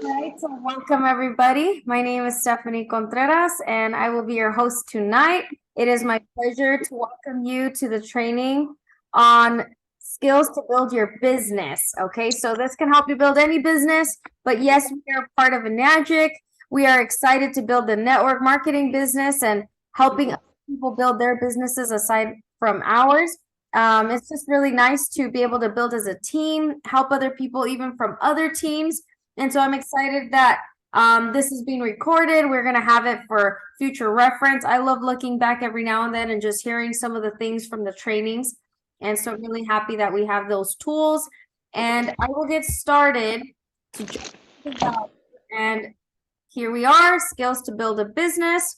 Right, so welcome everybody. My name is Stephanie Contreras and I will be your host tonight. It is my pleasure to welcome you to the training on skills to build your business. Okay, so this can help you build any business, but yes, we are part of Enagic. We are excited to build the network marketing business and helping people build their businesses aside from ours. It's just really nice to be able to build as a team, help other people even from other teams. And so I'm excited that this is being recorded. We're going to have it for future reference. I love looking back every now and then and just hearing some of the things from the trainings. And so I'm really happy that we have those tools. And I will get started to jump about. And here we are, skills to build a business.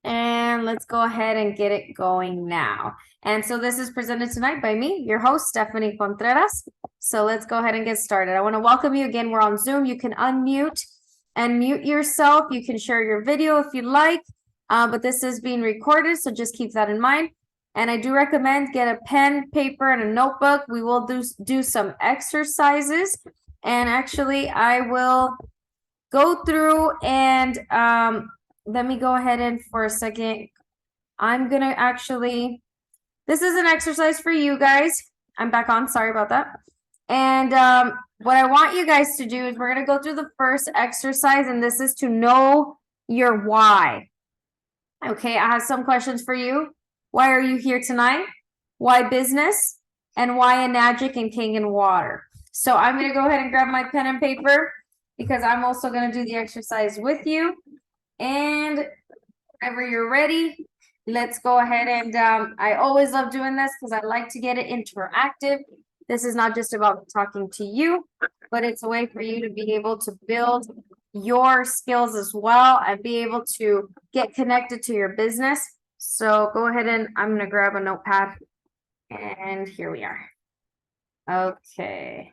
And let's go ahead and get it going now. And so this is presented tonight by me, your host, Stephanie Contreras. So let's go ahead and get started. I want to welcome you again. We're on Zoom. You can unmute and mute yourself. You can share your video if you'd like, but this is being recorded, so just keep that in mind. And I do recommend get a pen, paper, and a notebook. We will do some exercises. And actually, I will go through and let me go ahead and for a second, I'm going to actually, this is an exercise for you guys. I'm back on, sorry about that. And what I want you guys to do is we're going to go through the first exercise, and this is to know your why. Okay, I have some questions for you. Why are you here tonight? Why business? And why Enagic and King and Water? So I'm going to go ahead and grab my pen and paper because I'm also going to do the exercise with you. And whenever you're ready, let's go ahead and I always love doing this because I like to get it interactive. This is not just about talking to you, but it's a way for you to be able to build your skills as well and be able to get connected to your business. So go ahead and I'm going to grab a notepad and here we are. Okay.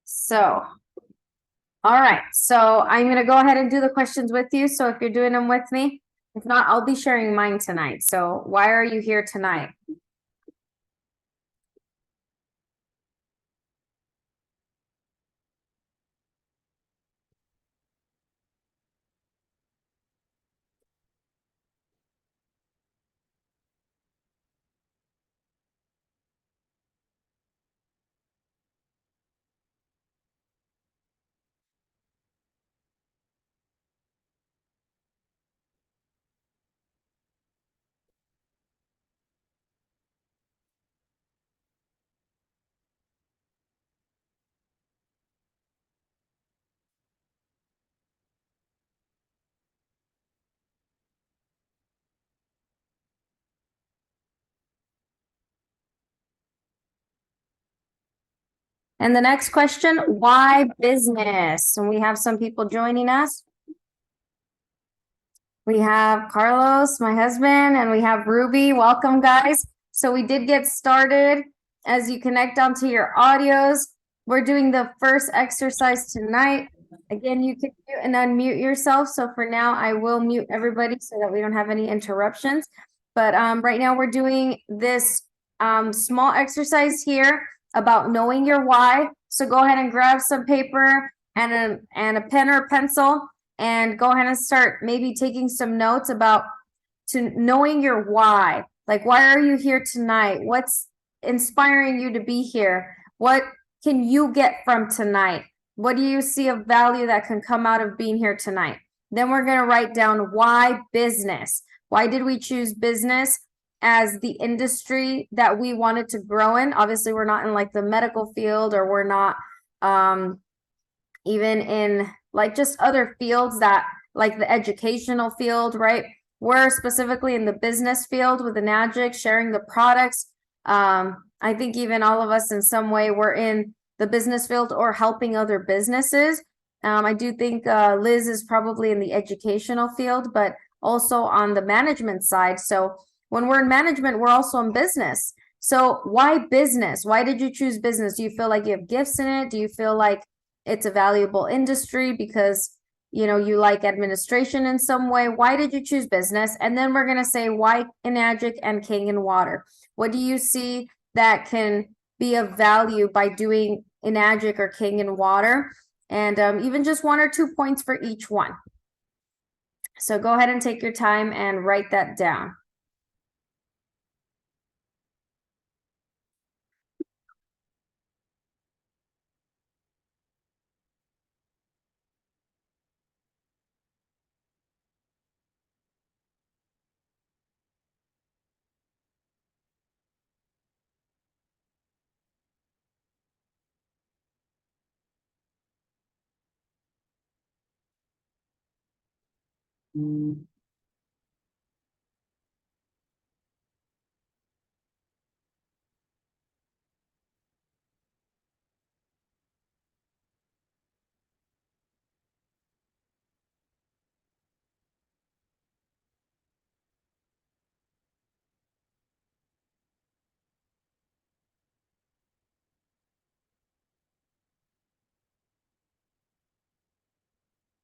So, all right. So I'm going to go ahead and do the questions with you. So if you're doing them with me, if not, I'll be sharing mine tonight. So why are you here tonight? And the next question, why business? And we have some people joining us. We have Carlos, my husband, and we have Ruby. Welcome, guys. So we did get started. As you connect onto your audios, we're doing the first exercise tonight. Again, you can mute and unmute yourself. So for now, I will mute everybody so that we don't have any interruptions. But right now we're doing this small exercise here about knowing your why. So go ahead and grab some paper and a pen or a pencil and go ahead and start maybe taking some notes about to knowing your why. Like, why are you here tonight? What's inspiring you to be here? What can you get from tonight? What do you see of value that can come out of being here tonight? Then we're going to write down why business. Why did we choose business as the industry that we wanted to grow in? Obviously, we're not in like the medical field, or we're not even in like just other fields that like the educational field, right? We're specifically in the business field with Enagic, sharing the products. I think even all of us in some way we're in the business field or helping other businesses. I do think Liz is probably in the educational field, but also on the management side. So when we're in management, we're also in business. So why business? Why did you choose business? Do you feel like you have gifts in it? Do you feel like it's a valuable industry because you know you like administration in some way? Why did you choose business? And then we're going to say why Enagic and King and Water. What do you see that can be of value by doing Enagic or Kangen water, and even just 1 or 2 points for each one. So go ahead and take your time and write that down.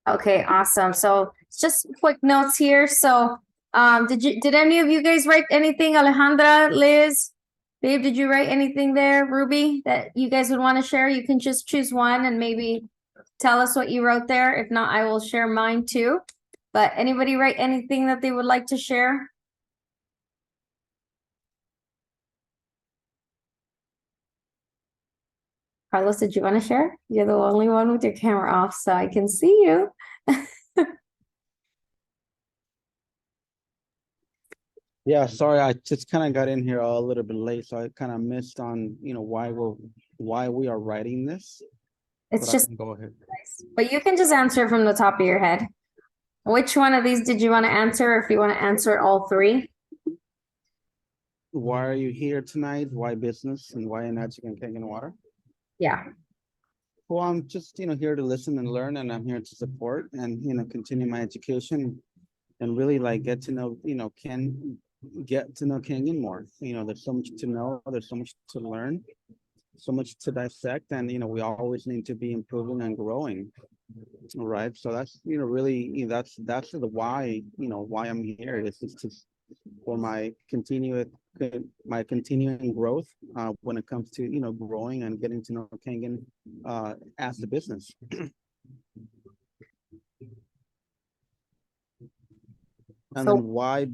Okay, awesome. So just quick notes here. So did any of you guys write anything? Alejandra, Liz, Babe, did you write anything there? Ruby, that you guys would want to share? You can just choose one and maybe tell us what you wrote there. If not, I will share mine too. But anybody write anything that they would like to share? Carlos, did you want to share? You're the only one with your camera off, so I can see you. Yeah, sorry, I just kind of got in here a little bit late, so I kind of missed on, why we are writing this. It's But just, I can go ahead. but you can just answer from the top of your head. Which one of these did you want to answer? Or if you want to answer all three? Why are you here tonight? Why business and why Enagic and Kangen water? Yeah. Well, I'm just, here to listen and learn, and I'm here to support and, continue my education and really like get to know, Kangen more. There's so much to know, there's so much to learn, so much to dissect, and, we always need to be improving and growing. Right. So that's, really, that's the why, why I'm here. It's just for my continuing growth when it comes to, growing and getting to know Kangen as the business. And So then why,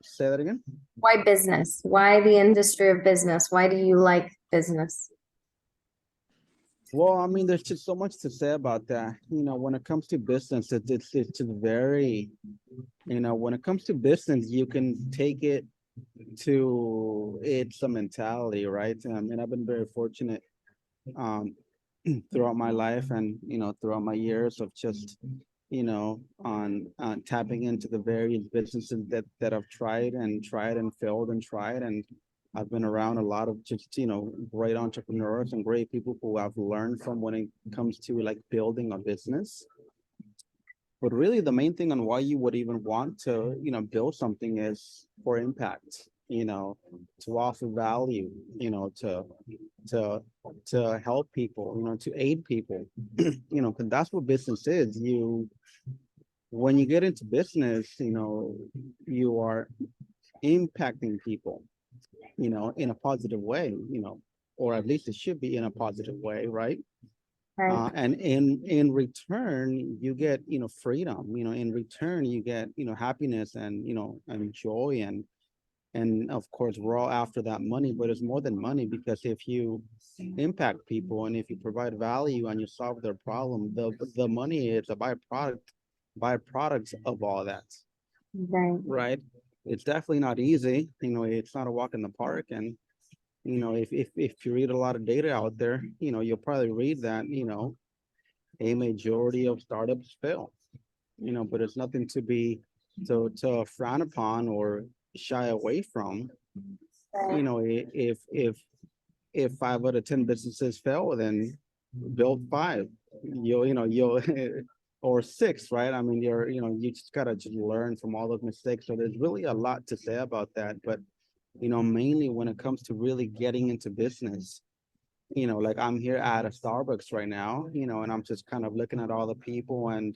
say that again? why business? Why the industry of business? Why do you like business? Well, I mean, there's just so much to say about that. When it comes to business, it's just very, when it comes to business, you can take it to it's a mentality, right? And I've been very fortunate throughout my life and throughout my years of just on tapping into the various businesses that I've tried and failed and tried, and I've been around a lot of just great entrepreneurs and great people who I've learned from when it comes to like building a business. But really, the main thing on why you would even want to, build something is for impact, to offer value, to to help people, to aid people, because that's what business is. When you get into business, you are impacting people, in a positive way, or at least it should be in a positive way, right? Right. And in return, you get, freedom, in return, you get, happiness and, and joy and of course, we're all after that money, but it's more than money because if you impact people and if you provide value and you solve their problem, the money is a byproduct of all that, Right. right? It's definitely not easy. It's not a walk in the park. And, if you read a lot of data out there, you'll probably read that, a majority of startups fail, but it's nothing to be to frown upon or shy away from. Right. If 5 out of 10 businesses fail, then build 5. You'll or 6, right? I mean, you just gotta just learn from all those mistakes. So there's really a lot to say about that. But mainly when it comes to really getting into business, like I'm here at a Starbucks right now, and I'm just kind of looking at all the people and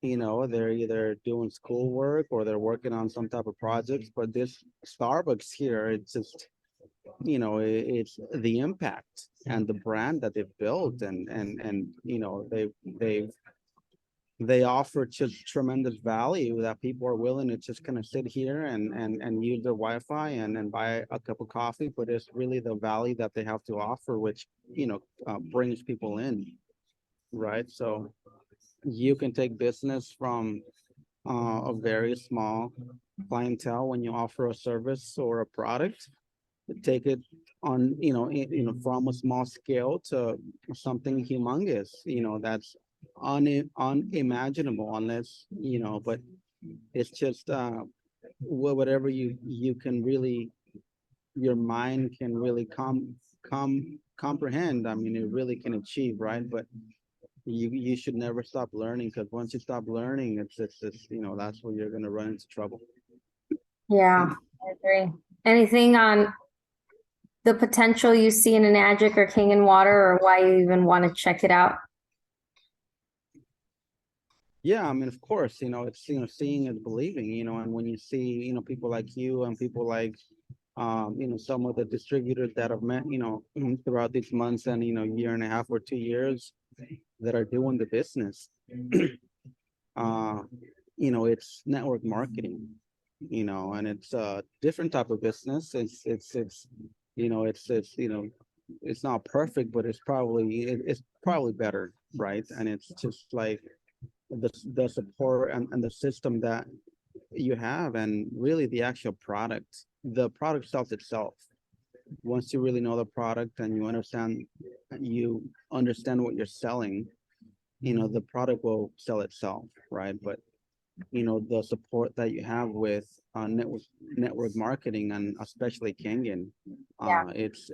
they're either doing schoolwork or they're working on some type of projects. But this Starbucks here, it's just it's the impact and the brand that they've built, and they offer just tremendous value that people are willing to just kind of sit here and use their Wi-Fi and buy a cup of coffee, but it's really the value that they have to offer, which brings people in, right? So you can take business from a very small clientele when you offer a service or a product, take it on, from a small scale to something humongous, that's unimaginable unless, but it's just whatever you can really, your mind can really comprehend. I mean, it really can achieve, right? But you should never stop learning, because once you stop learning, it's that's where you're going to run into trouble. Yeah, I agree. Anything on the potential you see in Enagic or King and Water, or why you even want to check it out? Yeah, I mean, of course, it's, seeing is believing, and when you see, people like you and people like, some of the distributors that I've met, throughout these months and, year and a half or 2 years that are doing the business, it's network marketing, and it's a different type of business. It's not perfect, but it's probably better, right? And it's just like the support and the system that you have, and really the actual product. The product sells itself. Once you really know the product and you understand what you're selling, the product will sell itself, right? But the support that you have with network marketing, and especially Kangen, Yeah. it's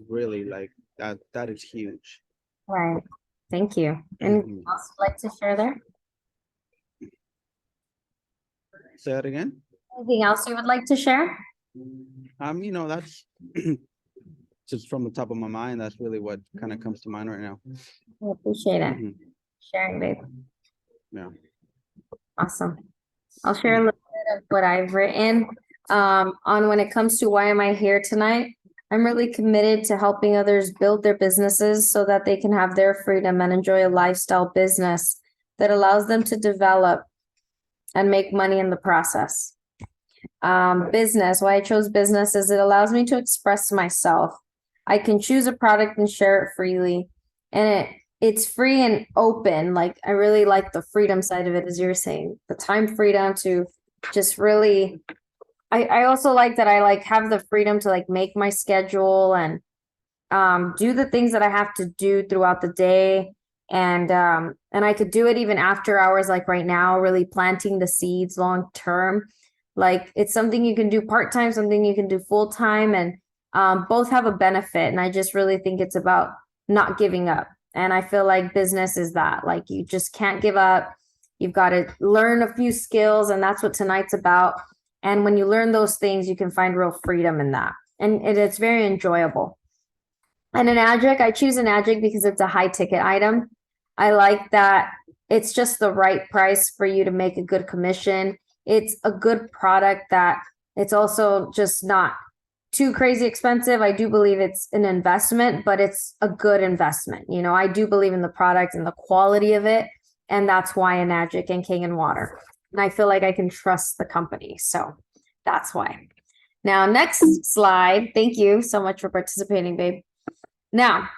really like that is huge. Right. Thank you. Anything else you'd like to share there? Say that again. Anything else you would like to share? That's just from the top of my mind. That's really what kind of comes to mind right now. I appreciate it. Sharing, babe. Yeah. Awesome. I'll share a little bit of what I've written on when it comes to why am I here tonight. I'm really committed to helping others build their businesses so that they can have their freedom and enjoy a lifestyle business that allows them to develop and make money in the process. Business, why I chose business is it allows me to express myself. I can choose a product and share it freely, and it's free and open. Like, I really like the freedom side of it, as you're saying, the time freedom to just really, I also like that I have the freedom to make my schedule and do the things that I have to do throughout the day. And I could do it even after hours, like right now, really planting the seeds long term. Like, it's something you can do part-time, something you can do full-time, and both have a benefit. And I just really think it's about not giving up. And I feel like business is that, like, you just can't give up. You've got to learn a few skills, and that's what tonight's about. And when you learn those things, you can find real freedom in that. And it's very enjoyable. And Enagic, I choose Enagic because it's a high ticket item. I like that it's just the right price for you to make a good commission. It's a good product that it's also just not too crazy expensive. I do believe it's an investment, but it's a good investment. I do believe in the product and the quality of it. And that's why Enagic and King and Water. And I feel like I can trust the company. So that's why. Now, next slide. Thank you so much for participating, babe. Now,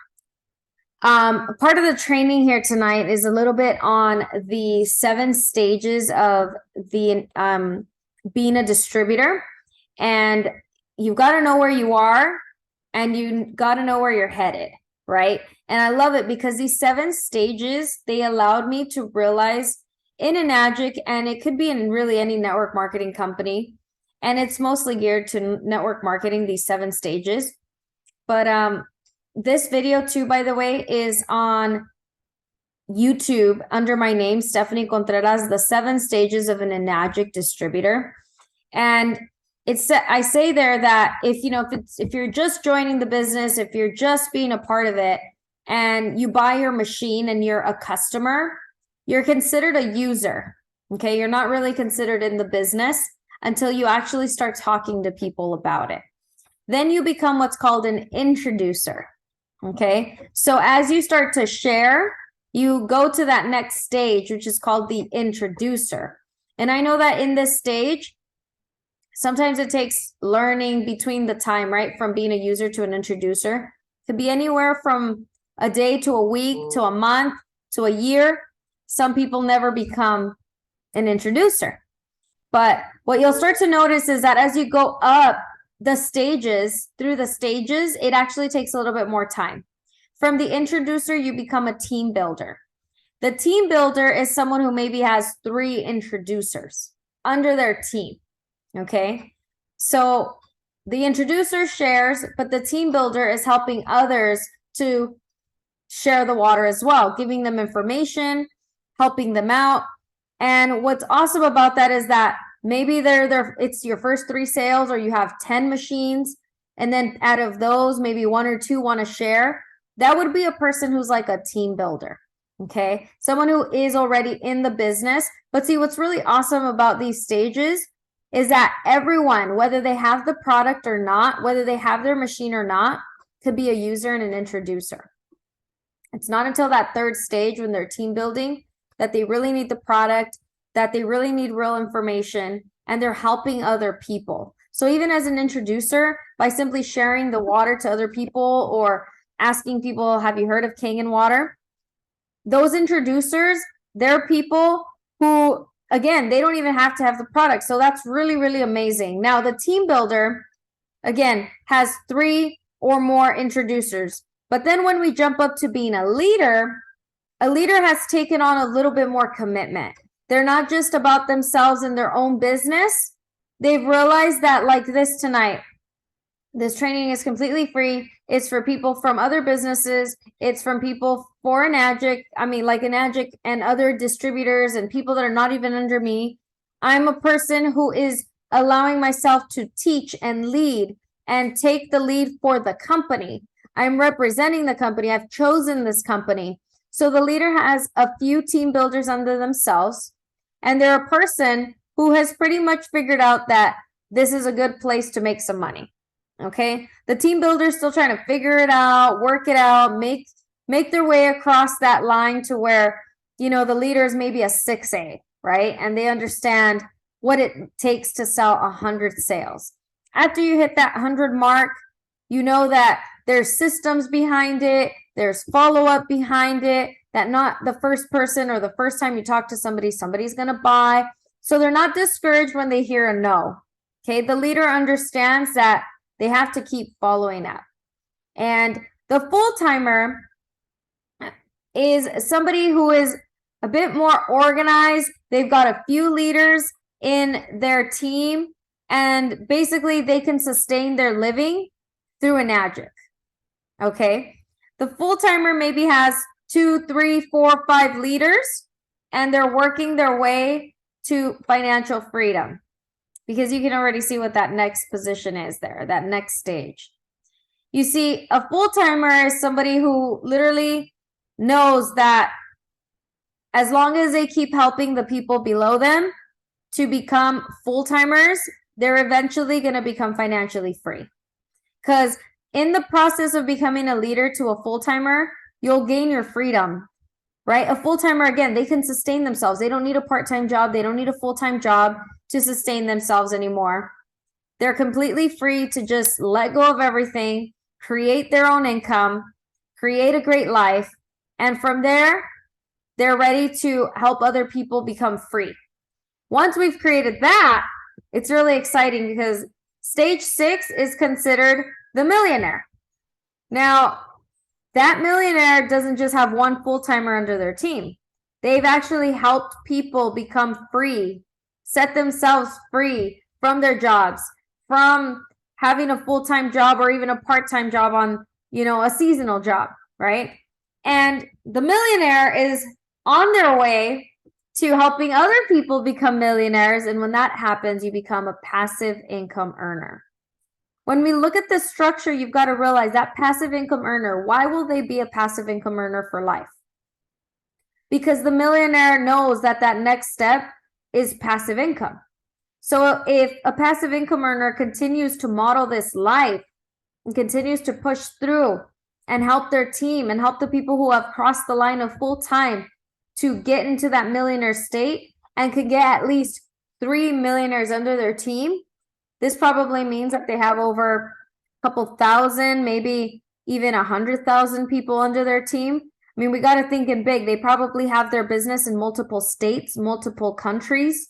part of the training here tonight is a little bit on the 7 stages of the being a distributor. And you've got to know where you are, and you got to know where you're headed, right? And I love it because these 7 stages, they allowed me to realize in Enagic, and it could be in really any network marketing company, and it's mostly geared to network marketing, these 7 stages. But this video too, by the way, is on YouTube under my name, Stephanie Contreras, the 7 stages of an Enagic distributor. And I say there that if you're just joining the business, if you're just being a part of it, and you buy your machine and you're a customer, you're considered a user. Okay, you're not really considered in the business until you actually start talking to people about it. then you become what's called an introducer. Okay, so as you start to share, you go to that next stage, which is called the introducer. And I know that in this stage, sometimes it takes learning between the time, right? From being a user to an introducer. It could be anywhere from a day to a week to a month to a year. Some people never become an introducer. But what you'll start to notice is that as you go up the stages, through the stages, it actually takes a little bit more time. From the introducer, you become a team builder. The team builder is someone who maybe has 3 introducers under their team. Okay, so the introducer shares, but the team builder is helping others to share the water as well, giving them information, helping them out. And what's awesome about that is that maybe it's your first 3 sales, or you have 10 machines, and then out of those, maybe 1 or 2 want to share. That would be a person who's like a team builder. Okay, someone who is already in the business. But see, what's really awesome about these stages is that everyone, whether they have the product or not, whether they have their machine or not, could be a user and an introducer. It's not until that 3rd stage, when they're team building, that they really need the product, that they really need real information, and they're helping other people. So even as an introducer, by simply sharing the water to other people or asking people, have you heard of Kangen water? Those introducers, they're people who, again, they don't even have to have the product. So that's really, really amazing. Now, the team builder, again, has 3 or more introducers. But then when we jump up to being a leader has taken on a little bit more commitment. They're not just about themselves and their own business. They've realized that, like this tonight, this training is completely free. It's for people from other businesses. It's from people for Enagic. I mean, like Enagic and other distributors and people that are not even under me. I'm a person who is allowing myself to teach and lead and take the lead for the company. I'm representing the company. I've chosen this company. So the leader has a few team builders under themselves, and they're a person who has pretty much figured out that this is a good place to make some money. Okay, the team builder is still trying to figure it out, work it out, make their way across that line to where, you know, the leader is maybe a 6A, right? And they understand what it takes to sell 100 sales. After you hit that 100 mark, you know that there's systems behind it, there's follow-up behind it, that not the first person or the first time you talk to somebody, somebody's going to buy. So they're not discouraged when they hear a no. Okay, the leader understands that they have to keep following up. And the full-timer is somebody who is a bit more organized. They've got a few leaders in their team, and basically they can sustain their living through Enagic. Okay, the full-timer maybe has 2, 3, 4, 5 leaders, and they're working their way to financial freedom, because you can already see what that next position is there, that next stage. You see, a full-timer is somebody who literally knows that as long as they keep helping the people below them to become full-timers, they're eventually going to become financially free. Because in the process of becoming a leader to a full-timer, you'll gain your freedom, right? A full-timer, again, they can sustain themselves. They don't need a part-time job. They don't need a full-time job to sustain themselves anymore. They're completely free to just let go of everything, create their own income, create a great life, and from there, they're ready to help other people become free. Once we've created that, it's really exciting because stage 6 is considered the millionaire. Now, that millionaire doesn't just have one full-timer under their team. They've actually helped people become free, set themselves free from their jobs, from having a full-time job or even a part-time job on, you know, a seasonal job, right? And the millionaire is on their way to helping other people become millionaires. And when that happens, you become a passive income earner. When we look at the structure, you've got to realize that passive income earner, why will they be a passive income earner for life? Because the millionaire knows that that next step is passive income. So if a passive income earner continues to model this life and continues to push through and help their team and help the people who have crossed the line of full time to get into that millionaire state and could get at least 3 millionaires under their team, this probably means that they have over a couple thousand, maybe even 100,000 people under their team. I mean, we got to think in big. They probably have their business in multiple states, multiple countries.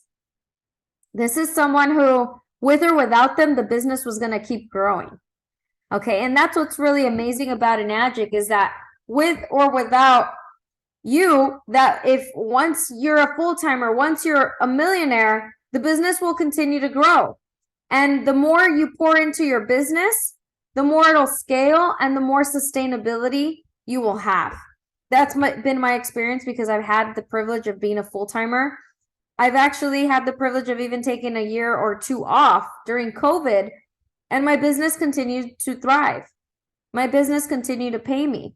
This is someone who, with or without them, the business was going to keep growing. Okay, and that's what's really amazing about Enagic is that with or without you, that if once you're a full-timer, once you're a millionaire, the business will continue to grow. And the more you pour into your business, the more it'll scale and the more sustainability you will have. That's been my experience because I've had the privilege of being a full-timer. I've actually had the privilege of even taking a year or two off during COVID, and my business continued to thrive. My business continued to pay me.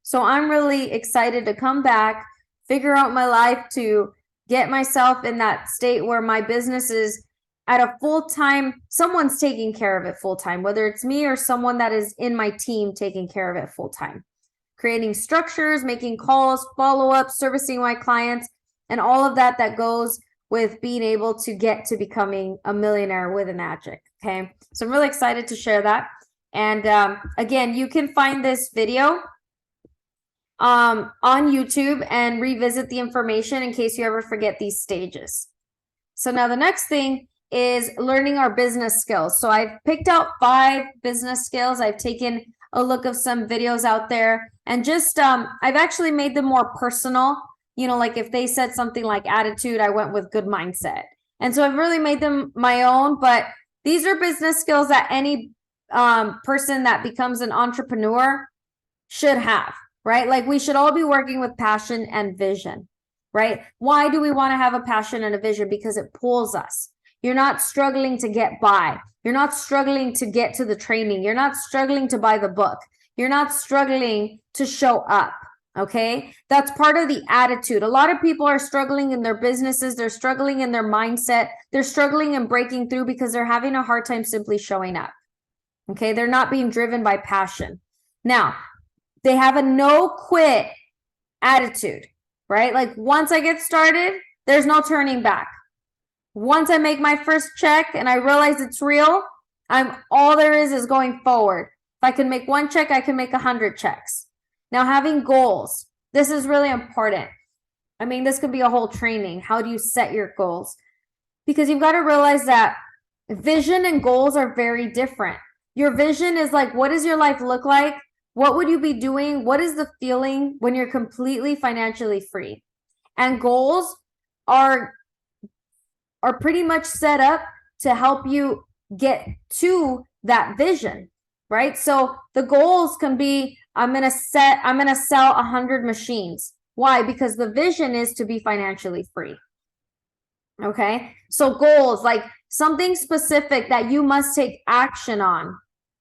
So I'm really excited to come back, figure out my life to get myself in that state where my business is at a full-time, someone's taking care of it full-time, whether it's me or someone that is in my team taking care of it full-time. Creating structures, making calls, follow-ups, servicing my clients, and all of that goes with being able to get to becoming a millionaire with Enagic. Okay, so I'm really excited to share that. And again, you can find this video on YouTube and revisit the information in case you ever forget these stages. So now the next thing is learning our business skills. So I've picked out 5 business skills. I've taken a look of some videos out there and just I've actually made them more personal. You know, like if they said something like attitude, I went with good mindset. And so I've really made them my own, but these are business skills that any person that becomes an entrepreneur should have, right? Like we should all be working with passion and vision, right? Why do we want to have a passion and a vision? Because it pulls us. You're not struggling to get by. You're not struggling to get to the training. You're not struggling to buy the book. You're not struggling to show up. Okay, that's part of the attitude. A lot of people are struggling in their businesses. They're struggling in their mindset. They're struggling and breaking through because they're having a hard time simply showing up. Okay, they're not being driven by passion. Now, they have a no quit attitude, right? Like once I get started, there's no turning back. Once I make my first check and I realize it's real, all there is going forward. If I can make 1 check, I can make 100 checks. Now, having goals, this is really important. I mean, this could be a whole training. How do you set your goals? Because you've got to realize that vision and goals are very different. Your vision is like, what does your life look like? What would you be doing? What is the feeling when you're completely financially free? And goals are pretty much set up to help you get to that vision, right? So the goals can be, I'm going to sell 100 machines. Why? Because the vision is to be financially free. Okay. So goals, like something specific that you must take action on,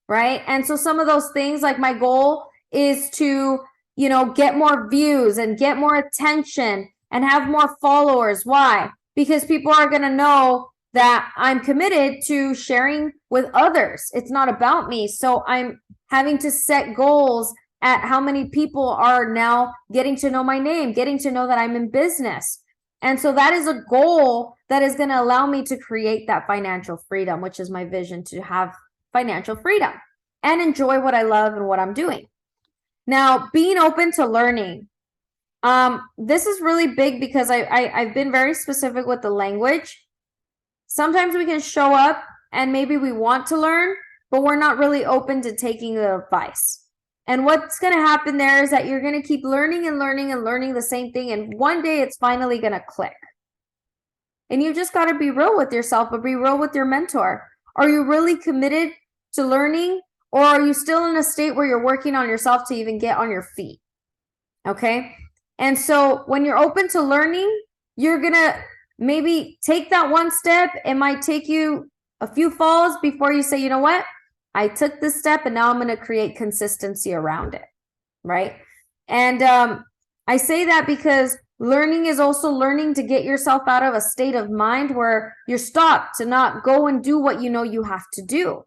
right? And so some of those things, like my goal is to, get more views and get more attention and have more followers. Why? Because people are going to know that I'm committed to sharing with others. It's not about me. So I'm having to set goals at how many people are now getting to know my name, getting to know that I'm in business. And so that is a goal that is going to allow me to create that financial freedom, which is my vision, to have financial freedom and enjoy what I love and what I'm doing. Now, being open to learning. This is really big because I've been very specific with the language. Sometimes we can show up and maybe we want to learn, but we're not really open to taking the advice. And what's going to happen there is that you're going to keep learning and learning and learning the same thing. And one day it's finally going to click. And you just got to be real with yourself, but be real with your mentor. Are you really committed to learning, or are you still in a state where you're working on yourself to even get on your feet? Okay. And so when you're open to learning, you're going to maybe take that one step. It might take you a few falls before you say, you know what? I took this step and now I'm going to create consistency around it, right? And I say that because learning is also learning to get yourself out of a state of mind where you're stopped to not go and do what you know you have to do.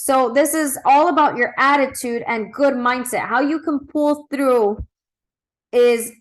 So this is all about your attitude and good mindset. How you can pull through is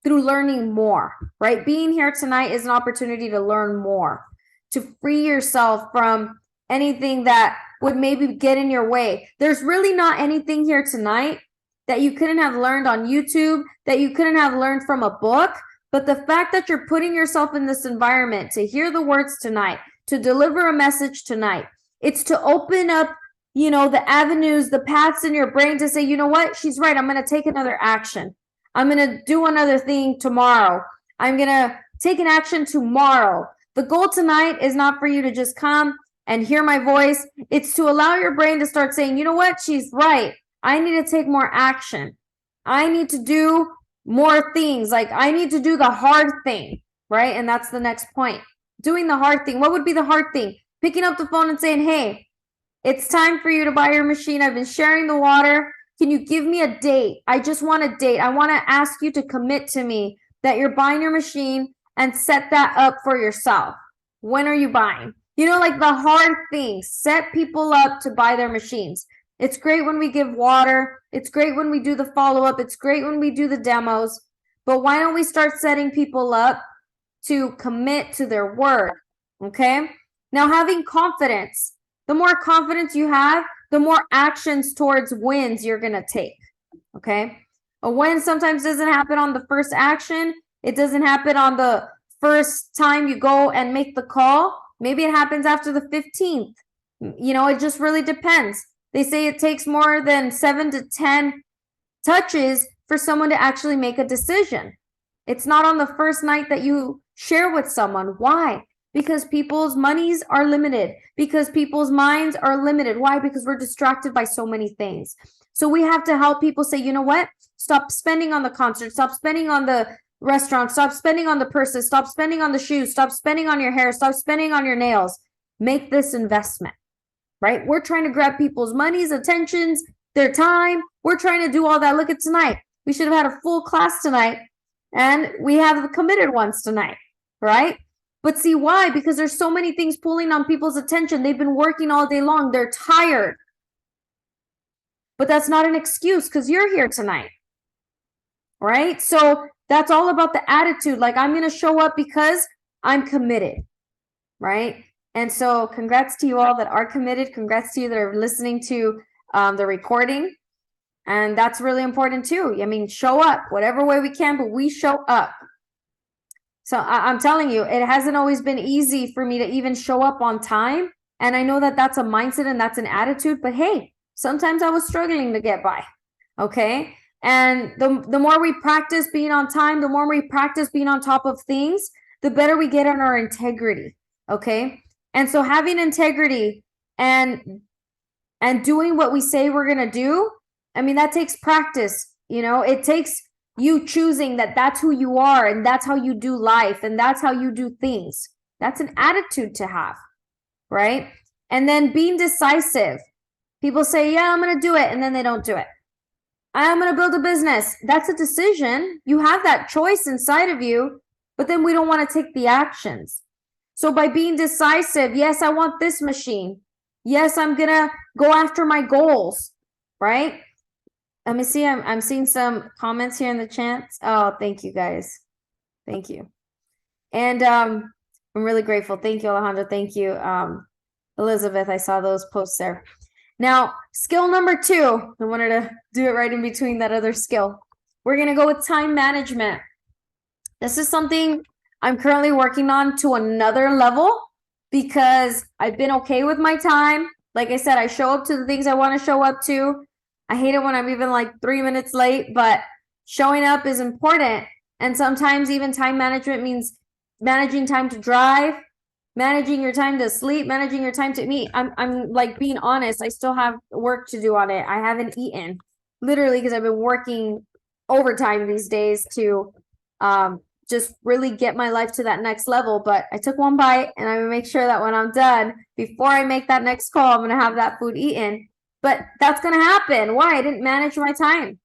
through learning more, right? Being here tonight is an opportunity to learn more, to free yourself from anything that would maybe get in your way. There's really not anything here tonight that you couldn't have learned on YouTube, that you couldn't have learned from a book. But the fact that you're putting yourself in this environment to hear the words tonight, to deliver a message tonight, it's to open up, you know, the avenues, the paths in your brain to say, you know what, she's right, I'm going to take another action. I'm going to do another thing tomorrow. I'm going to take an action tomorrow. The goal tonight is not for you to just come and hear my voice. It's to allow your brain to start saying, you know what, she's right. I need to take more action. I need to do more things. Like I need to do the hard thing, right? And that's the next point. Doing the hard thing. What would be the hard thing? Picking up the phone and saying, hey, it's time for you to buy your machine. I've been sharing the water. Can you give me a date? I just want a date. I want to ask you to commit to me that you're buying your machine and set that up for yourself. When are you buying? You know, like the hard things. Set people up to buy their machines. It's great when we give water. It's great when we do the follow-up. It's great when we do the demos. But why don't we start setting people up to commit to their word? Okay? Now, having confidence. The more confidence you have, the more actions towards wins you're going to take. Okay? A win sometimes doesn't happen on the first action. It doesn't happen on the first time you go and make the call. Maybe it happens after the 15th. You know, it just really depends. They say it takes more than 7 to 10 touches for someone to actually make a decision. It's not on the first night that you share with someone. Why? Because people's monies are limited. Because people's minds are limited. Why? Because we're distracted by so many things. So we have to help people say, you know what? Stop spending on the concert. Stop spending on the restaurant. Stop spending on the purses. Stop spending on the shoes. Stop spending on your hair. Stop spending on your nails. Make this investment, right? We're trying to grab people's monies, attentions, their time. We're trying to do all that. Look at tonight. We should have had a full class tonight, and we have the committed ones tonight, right? But see why? Because there's so many things pulling on people's attention. They've been working all day long. They're tired. But that's not an excuse because you're here tonight, right? So that's all about the attitude. Like, I'm going to show up because I'm committed, right? And so congrats to you all that are committed. Congrats to you that are listening to the recording. And that's really important too. I mean, show up whatever way we can, but we show up. So I'm telling you, it hasn't always been easy for me to even show up on time. And I know that that's a mindset and that's an attitude, but hey, sometimes I was struggling to get by, okay? And the more we practice being on time, the more we practice being on top of things, the better we get on our integrity, okay? And so having integrity and doing what we say we're going to do, I mean, that takes practice, you know? It takes you choosing that that's who you are and that's how you do life and that's how you do things. That's an attitude to have, right? And then being decisive. People say, yeah, I'm going to do it, and then they don't do it. I'm going to build a business. That's a decision. You have that choice inside of you, but then we don't want to take the actions. So by being decisive, yes, I want this machine. Yes, I'm going to go after my goals, right? Let me see. I'm seeing some comments here in the chat. Oh, thank you guys. Thank you. And I'm really grateful. Thank you, Alejandro. Thank you, Elizabeth. I saw those posts there. Now, skill number 2. I wanted to do it right in between that other skill. We're going to go with time management. This is something I'm currently working on to another level because I've been okay with my time. Like I said, I show up to the things I want to show up to. I hate it when I'm even like 3 minutes late, but showing up is important. And sometimes even time management means managing time to drive, managing your time to sleep, managing your time to meet. I'm like being honest. I still have work to do on it. I haven't eaten literally because I've been working overtime these days to just really get my life to that next level. But I took one bite and I'm gonna make sure that when I'm done, before I make that next call, I'm gonna have that food eaten. But that's going to happen. Why? I didn't manage my time.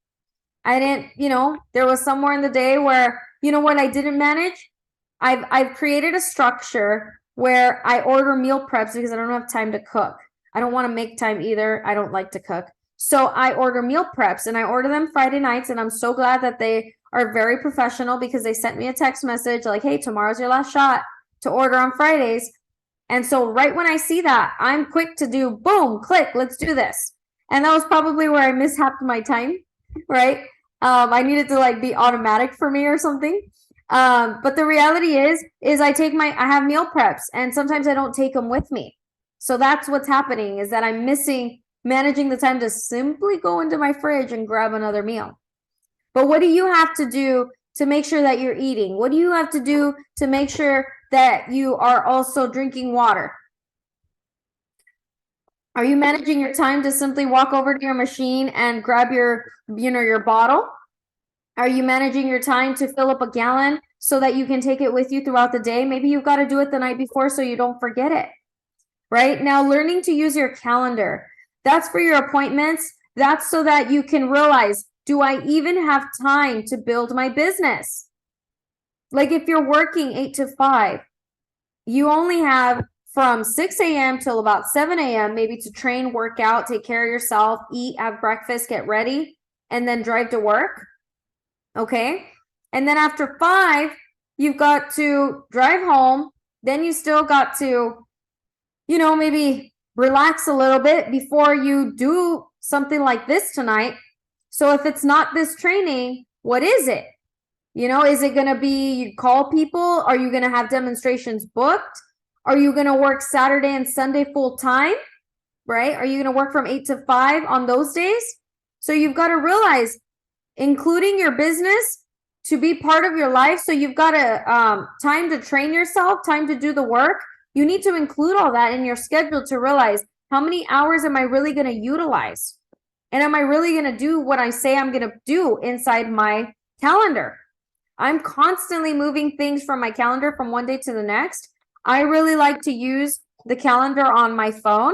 I didn't, you know, there was somewhere in the day where, you know what, I didn't manage. I've created a structure where I order meal preps because I don't have time to cook. I don't want to make time either. I don't like to cook. So I order meal preps and I order them Friday nights. And I'm so glad that they are very professional because they sent me a text message like, hey, tomorrow's your last shot to order on Fridays. And so right when I see that, I'm quick to do boom, click, let's do this. And that was probably where I mishapped my time, right? I needed to like be automatic for me or something. But the reality is I have meal preps and sometimes I don't take them with me. So that's what's happening is that I'm missing managing the time to simply go into my fridge and grab another meal. But what do you have to do to make sure that you're eating? What do you have to do to make sure that you are also drinking water? Are you managing your time to simply walk over to your machine and grab your bottle? Are you managing your time to fill up a gallon so that you can take it with you throughout the day? Maybe you've got to do it the night before so you don't forget it. Right? Now, learning to use your calendar. That's for your appointments. That's so that you can realize, do I even have time to build my business? Like if you're working 8 to 5, you only have from 6 a.m. till about 7 a.m. maybe to train, work out, take care of yourself, eat, have breakfast, get ready, and then drive to work. Okay? And then after 5, you've got to drive home. Then you still got to, maybe relax a little bit before you do something like this tonight. So if it's not this training, what is it? Is it going to be you call people? Are you going to have demonstrations booked? Are you going to work Saturday and Sunday full time? Right? Are you going to work from 8 to 5 on those days? So you've got to realize including your business to be part of your life. So you've got to time to train yourself, time to do the work. You need to include all that in your schedule to realize how many hours am I really going to utilize? And am I really going to do what I say I'm going to do inside my calendar? I'm constantly moving things from my calendar from one day to the next. I really like to use the calendar on my phone.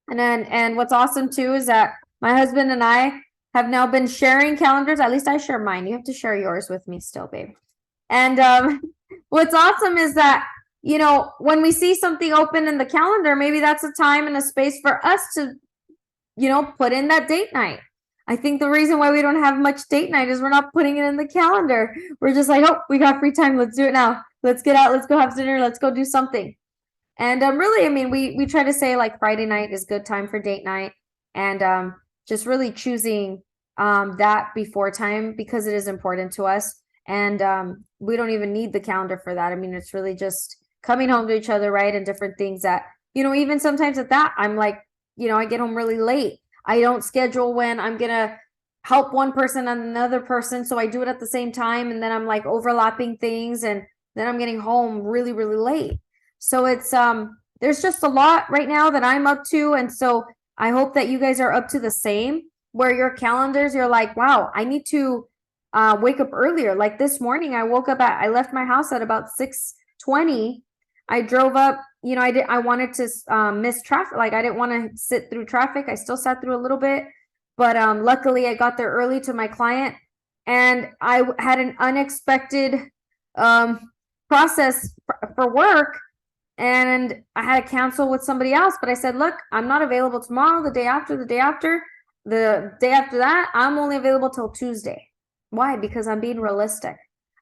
And what's awesome too is that my husband and I have now been sharing calendars. At least I share mine. You have to share yours with me still, babe. And what's awesome is that, when we see something open in the calendar, maybe that's a time and a space for us to, put in that date night. I think the reason why we don't have much date night is we're not putting it in the calendar. We're just like, oh, we got free time. Let's do it now. Let's get out. Let's go have dinner. Let's go do something. And really, I mean, we try to say like Friday night is good time for date night, and just really choosing that before time because it is important to us. And we don't even need the calendar for that. I mean, it's really just coming home to each other, right? And different things that, even sometimes at that, I'm like, I get home really late. I don't schedule when I'm going to help one person and another person. So I do it at the same time. And then I'm like overlapping things. And then I'm getting home really, really late. So it's, there's just a lot right now that I'm up to. And so I hope that you guys are up to the same, where your calendars, you're like, wow, I need to wake up earlier. Like this morning, I left my house at about 6:20. I drove up, I wanted to miss traffic. Like I didn't want to sit through traffic. I still sat through a little bit, but luckily I got there early to my client, and I had an unexpected process for work, and I had to cancel with somebody else. But I said, look, I'm not available tomorrow, the day after that, I'm only available till Tuesday. Why? Because I'm being realistic.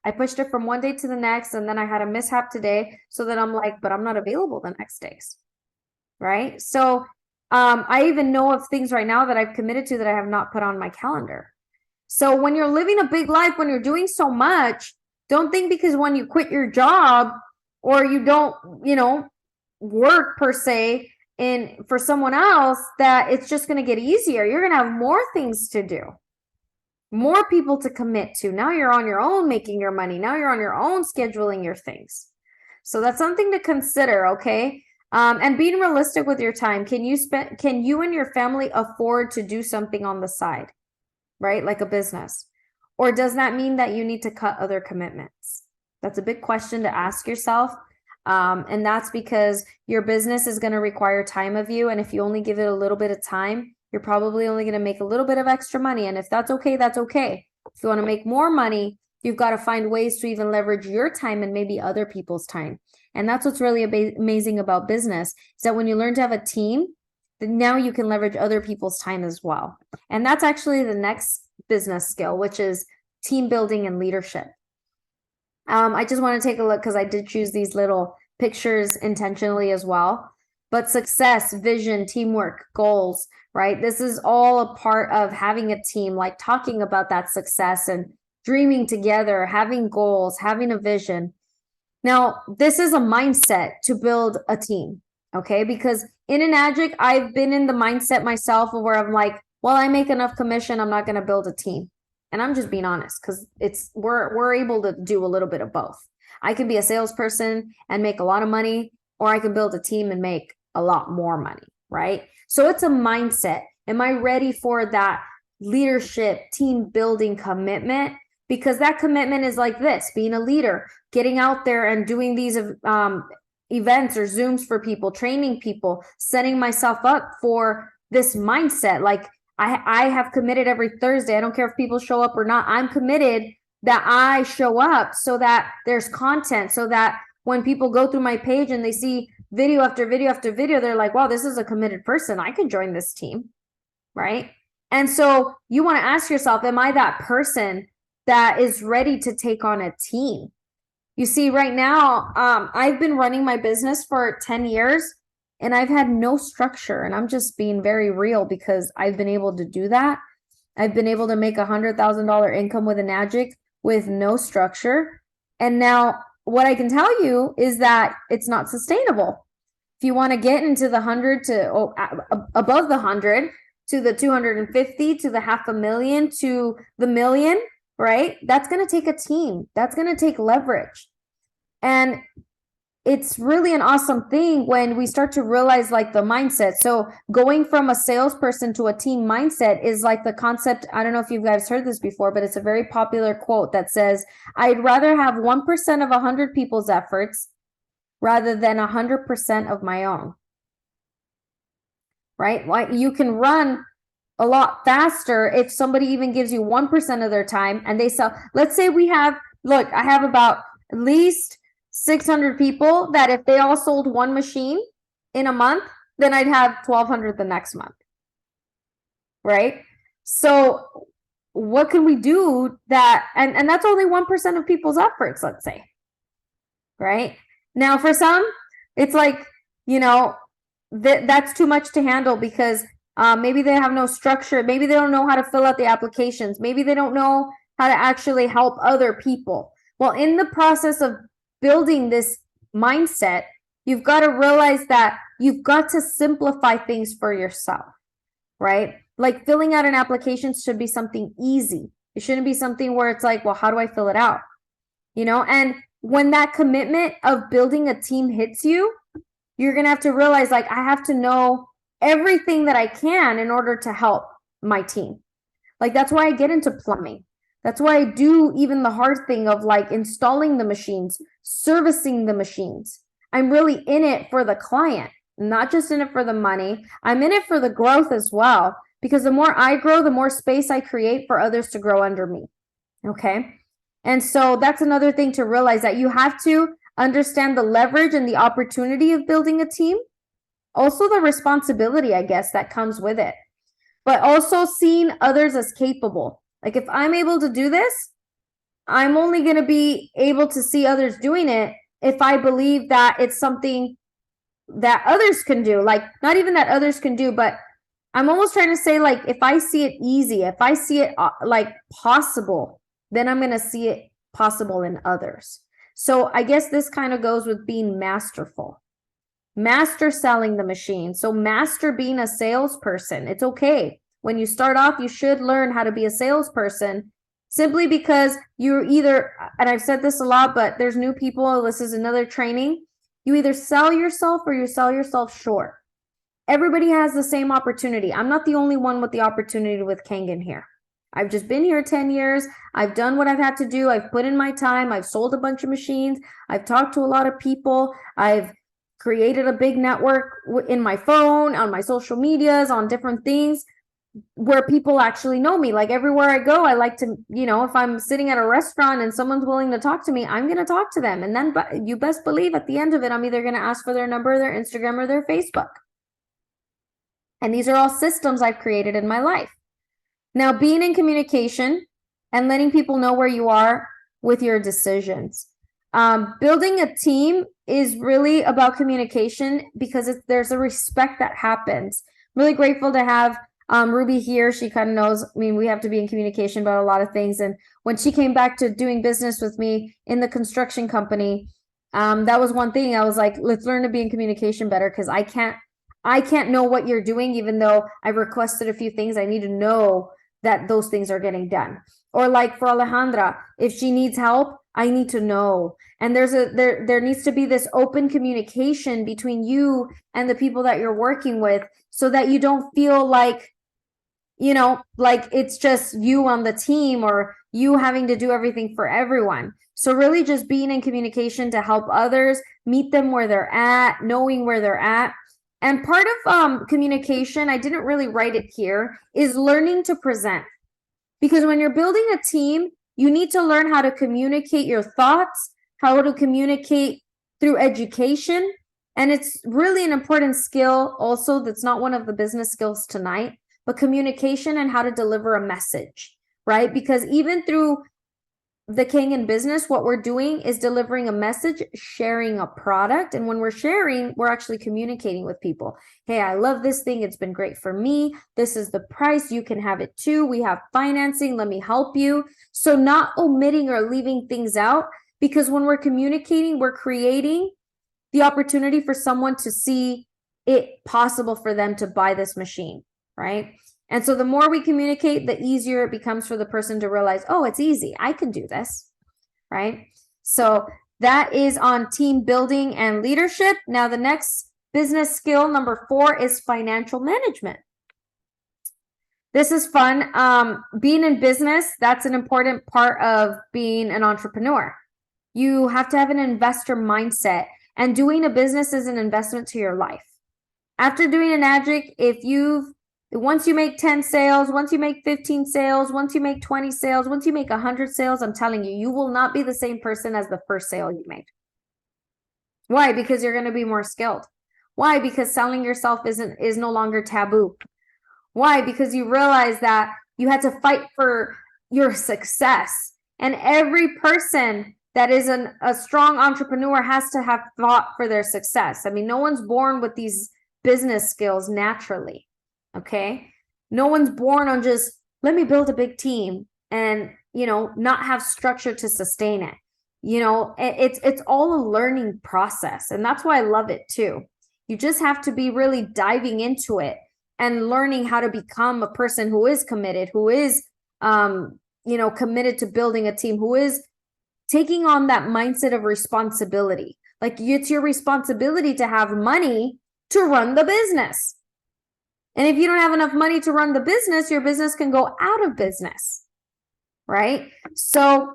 I pushed it from one day to the next, and then I had a mishap today. So then I'm like, but I'm not available the next days. Right? So I even know of things right now that I've committed to that I have not put on my calendar. So when you're living a big life, when you're doing so much, don't think because when you quit your job or you don't, work per se for someone else that it's just going to get easier. You're going to have more things to do, more people to commit to. Now you're on your own making your money. Now you're on your own scheduling your things. So that's something to consider, okay? And being realistic with your time. Can you and your family afford to do something on the side, right? Like a business? Or does that mean that you need to cut other commitments? That's a big question to ask yourself. And that's because your business is going to require time of you. And if you only give it a little bit of time, you're probably only going to make a little bit of extra money. And if that's okay, that's okay. If you want to make more money, you've got to find ways to even leverage your time and maybe other people's time. And that's what's really amazing about business, is that when you learn to have a team then now you can leverage other people's time as well. And that's actually the next business skill, which is team building and leadership. I just want to take a look because I did choose these little pictures intentionally as well. But success, vision, teamwork, goals, right? This is all a part of having a team, like talking about that success and dreaming together, having goals, having a vision. Now, this is a mindset to build a team, okay? Because in Enagic, I've been in the mindset myself where I'm like, well, I make enough commission, I'm not going to build a team. And I'm just being honest because we're able to do a little bit of both. I can be a salesperson and make a lot of money, or I can build a team and make a lot more money, right? So it's a mindset. Am I ready for that leadership, team building commitment? Because that commitment is like this, being a leader, getting out there and doing these events or Zooms for people, training people, setting myself up for this mindset. Like I have committed every Thursday. I don't care if people show up or not. I'm committed that I show up so that there's content, so that when people go through my page and they see video after video after video, they're like, wow, this is a committed person. I could join this team, right? And so you want to ask yourself, am I that person that is ready to take on a team? You see, right now, I've been running my business for 10 years and I've had no structure, and I'm just being very real because I've been able to do that. I've been able to make $100,000 income with Enagic with no structure. And now what I can tell you is that it's not sustainable. If you want to get into the 100 to above the 100 to the 250 to the 500,000 to the million, right? That's going to take a team. That's going to take leverage. And it's really an awesome thing when we start to realize like the mindset. So going from a salesperson to a team mindset is like the concept. I don't know if you guys heard this before, but it's a very popular quote that says, I'd rather have 1% of 100 people's efforts rather than 100% of my own. Right? Like you can run a lot faster if somebody even gives you 1% of their time and they sell. Let's say we have, look, I have about at least 600 people that if they all sold one machine in a month, then I'd have 1,200 the next month, right? So what can we do that, and that's only 1% of people's efforts, let's say, right? Now for some, it's like, you know, that's too much to handle because maybe they have no structure. Maybe they don't know how to fill out the applications. Maybe they don't know how to actually help other people. Well, in the process of building this mindset, you've got to realize that you've got to simplify things for yourself, right? Like filling out an application should be something easy. It shouldn't be something where it's like, well, how do I fill it out? You know, and when that commitment of building a team hits you, you're going to have to realize like, I have to know everything that I can in order to help my team. Like, that's why I get into plumbing. That's why I do even the hard thing of like installing the machines, servicing the machines. I'm really in it for the client, not just in it for the money. I'm in it for the growth as well, because the more I grow, the more space I create for others to grow under me. Okay. And so that's another thing to realize, that you have to understand the leverage and the opportunity of building a team. Also the responsibility, I guess, that comes with it, but also seeing others as capable. Like if I'm able to do this, I'm only going to be able to see others doing it if I believe that it's something that others can do. Like not even that others can do, but I'm almost trying to say, like, if I see it easy, if I see it like possible, then I'm going to see it possible in others. So I guess this kind of goes with being masterful. Master selling the machine. So master being a salesperson. It's okay. When you start off, you should learn how to be a salesperson, simply because you're either, and I've said this a lot, but there's new people. This is another training. You either sell yourself or you sell yourself short. Everybody has the same opportunity. I'm not the only one with the opportunity with Kangen here. I've just been here 10 years. I've done what I've had to do. I've put in my time. I've sold a bunch of machines. I've talked to a lot of people. I've created a big network in my phone, on my social medias, on different things where people actually know me. Like everywhere I go, I like to, you know, if I'm sitting at a restaurant and someone's willing to talk to me, I'm going to talk to them. And then you best believe at the end of it, I'm either going to ask for their number, their Instagram, or their Facebook. And these are all systems I've created in my life. Now, being in communication and letting people know where you are with your decisions. Building a team is really about communication because there's a respect that happens. I'm really grateful to have Ruby here. She kind of knows, I mean, we have to be in communication about a lot of things. And when she came back to doing business with me in the construction company, that was one thing. I was like, let's learn to be in communication better because I can't know what you're doing, even though I requested a few things. I need to know that those things are getting done. Or like for Alejandra, if she needs help, I need to know. And there needs to be this open communication between you and the people that you're working with so that you don't feel like, like it's just you on the team or you having to do everything for everyone. So really just being in communication to help others, meet them where they're at, knowing where they're at. And part of communication, I didn't really write it here, is learning to present. Because when you're building a team, you need to learn how to communicate your thoughts, how to communicate through education. And it's really an important skill also that's not one of the business skills tonight, but communication and how to deliver a message, right? Because even through the King in business, what we're doing is delivering a message, sharing a product. And when we're sharing, we're actually communicating with people. Hey, I love this thing. It's been great for me. This is the price. You can have it too. We have financing. Let me help you. So not omitting or leaving things out, because when we're communicating, we're creating the opportunity for someone to see it possible for them to buy this machine, right? And so the more we communicate, the easier it becomes for the person to realize, oh, it's easy. I can do this, right? So that is on team building and leadership. Now, the next business skill, number 4, is financial management. This is fun. Being in business, that's an important part of being an entrepreneur. You have to have an investor mindset, and doing a business is an investment to your life. After doing Enagic, once you make 10 sales, once you make 15 sales, once you make 20 sales, once you make 100 sales, I'm telling you, you will not be the same person as the first sale you made. Why? Because you're going to be more skilled. Why? Because selling yourself is no longer taboo. Why? Because you realize that you had to fight for your success. And every person that is a strong entrepreneur has to have fought for their success. I mean, no one's born with these business skills naturally. Okay. No one's born on just, let me build a big team and, not have structure to sustain it. It's all a learning process. And that's why I love it too. You just have to be really diving into it and learning how to become a person who is committed, who is, committed to building a team, who is taking on that mindset of responsibility. Like it's your responsibility to have money to run the business. And if you don't have enough money to run the business, your business can go out of business, right? So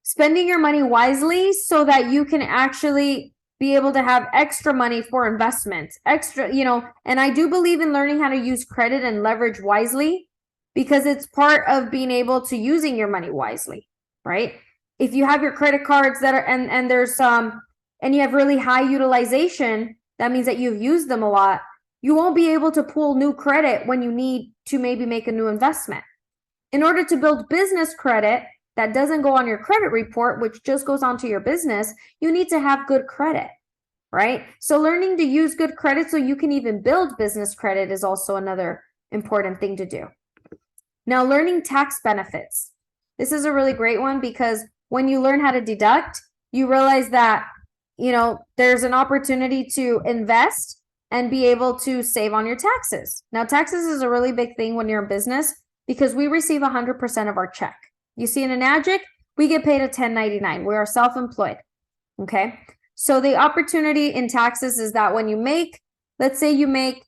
spending your money wisely so that you can actually be able to have extra money for investment, and I do believe in learning how to use credit and leverage wisely because it's part of being able to using your money wisely, right? If you have your credit cards that are, and there's and you have really high utilization, that means that you've used them a lot. You won't be able to pull new credit when you need to maybe make a new investment. In order to build business credit that doesn't go on your credit report, which just goes onto your business, you need to have good credit, right? So learning to use good credit so you can even build business credit is also another important thing to do. Now, learning tax benefits. This is a really great one because when you learn how to deduct, you realize that, there's an opportunity to invest and be able to save on your taxes. Now, taxes is a really big thing when you're in business because we receive 100% of our check. You see, in Enagic, we get paid a 1099. We are self-employed, okay? So the opportunity in taxes is that when you make, let's say you make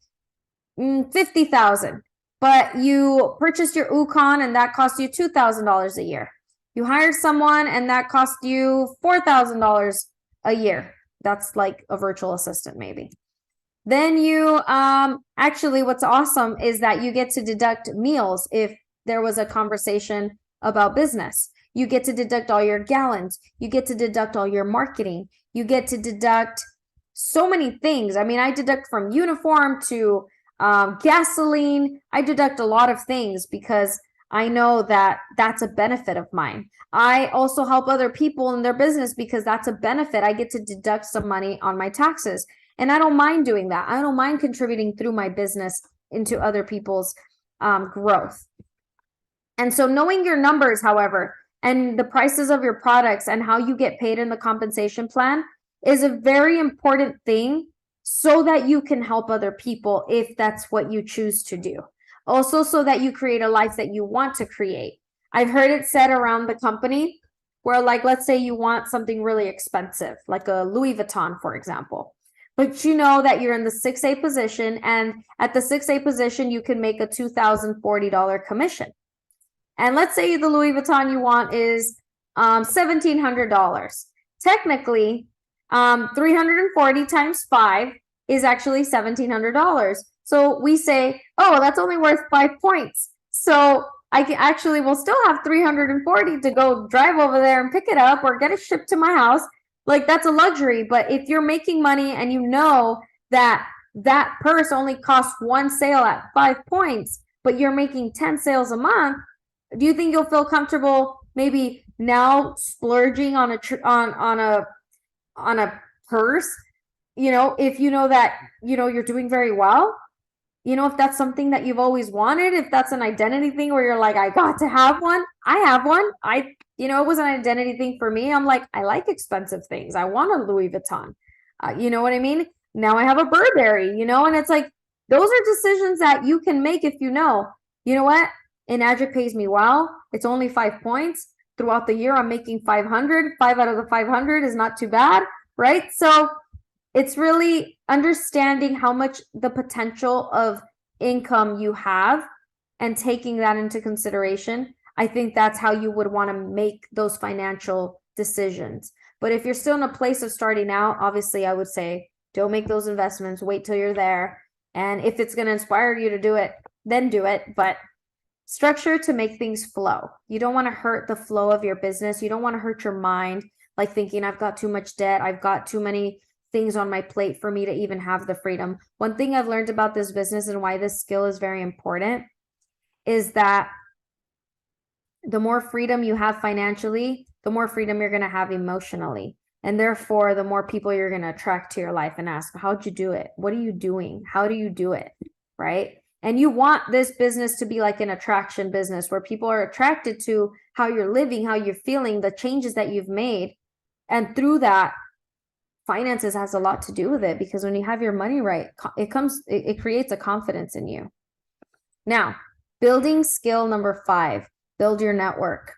50,000, but you purchased your Ukon and that cost you $2,000 a year. You hire someone and that cost you $4,000 a year. That's like a virtual assistant maybe. Then you actually what's awesome is that you get to deduct meals if there was a conversation about business. You get to deduct all your gallons. You get to deduct all your marketing. You get to deduct so many things. I mean, I deduct from uniform to gasoline. I deduct a lot of things because I know that that's a benefit of mine. I also help other people in their business because that's a benefit. I get to deduct some money on my taxes. And I don't mind doing that. I don't mind contributing through my business into other people's growth. And so knowing your numbers, however, and the prices of your products and how you get paid in the compensation plan is a very important thing so that you can help other people if that's what you choose to do. Also, so that you create a life that you want to create. I've heard it said around the company where, like, let's say you want something really expensive, like a Louis Vuitton, for example. But you know that you're in the 6A position, and at the 6A position, you can make a $2,040 commission. And let's say the Louis Vuitton you want is $1,700. Technically, 340 times 5 is actually $1,700. So we say, oh, that's only worth 5 points. So I can actually will still have 340 to go drive over there and pick it up or get it shipped to my house. Like, that's a luxury. But if you're making money and you know that that purse only costs one sale at 5 points, but you're making 10 sales a month, do you think you'll feel comfortable maybe now splurging on a purse, if you know that you're doing very well? If that's something that you've always wanted, if that's an identity thing where you're like, I got to have one, I have one. It was an identity thing for me. I'm like, I like expensive things. I want a Louis Vuitton. You know what I mean? Now I have a Burberry, and it's like, those are decisions that you can make if you know what? Enagic pays me well. It's only 5 points. Throughout the year, I'm making 500. 5 out of the 500 is not too bad, right? So it's really understanding how much the potential of income you have and taking that into consideration. I think that's how you would want to make those financial decisions. But if you're still in a place of starting out, obviously I would say don't make those investments. Wait till you're there. And if it's going to inspire you to do it, then do it. But structure to make things flow. You don't want to hurt the flow of your business. You don't want to hurt your mind, like thinking I've got too much debt. I've got too many things on my plate for me to even have the freedom. One thing I've learned about this business and why this skill is very important is that the more freedom you have financially, the more freedom you're going to have emotionally. And therefore, the more people you're going to attract to your life and ask, how'd you do it? What are you doing? How do you do it? Right? And you want this business to be like an attraction business where people are attracted to how you're living, how you're feeling, the changes that you've made. And through that, finances has a lot to do with it, because when you have your money right, it creates a confidence in you. Now, building skill number 5, build your network.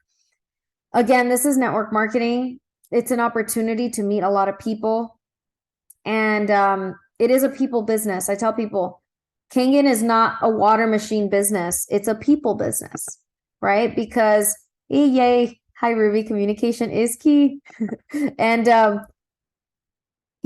Again, this is network marketing. It's an opportunity to meet a lot of people. And it is a people business. I tell people, Kangen is not a water machine business. It's a people business, right? Because, yay, hi, Ruby, communication is key. And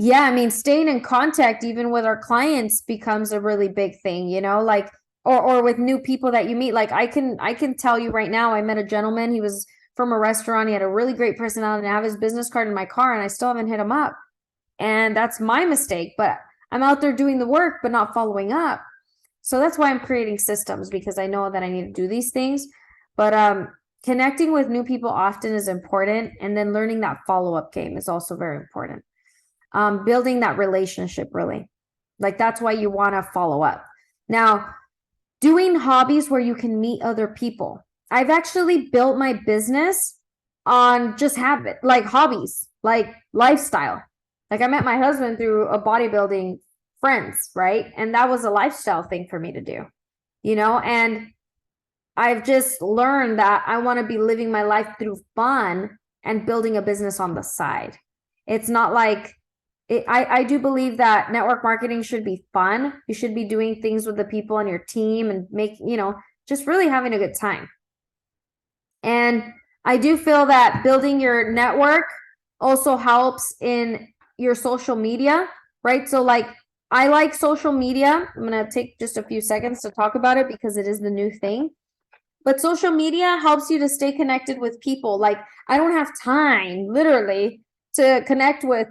yeah, I mean, staying in contact even with our clients becomes a really big thing, like, or with new people that you meet. Like I can tell you right now, I met a gentleman. He was from a restaurant. He had a really great personality, and I have his business card in my car, and I still haven't hit him up. And that's my mistake, but I'm out there doing the work, but not following up. So that's why I'm creating systems, because I know that I need to do these things. But connecting with new people often is important. And then learning that follow-up game is also very important. Building that relationship, really. Like, that's why you want to follow up. Now, doing hobbies where you can meet other people. I've actually built my business on just habit, like hobbies, like lifestyle. Like I met my husband through a bodybuilding friends, right? And that was a lifestyle thing for me to do, and I've just learned that I want to be living my life through fun and building a business on the side. It's not like I do believe that network marketing should be fun. You should be doing things with the people on your team and just really having a good time. And I do feel that building your network also helps in your social media, right? So like, I like social media. I'm going to take just a few seconds to talk about it because it is the new thing. But social media helps you to stay connected with people. Like, I don't have time, literally, to connect with,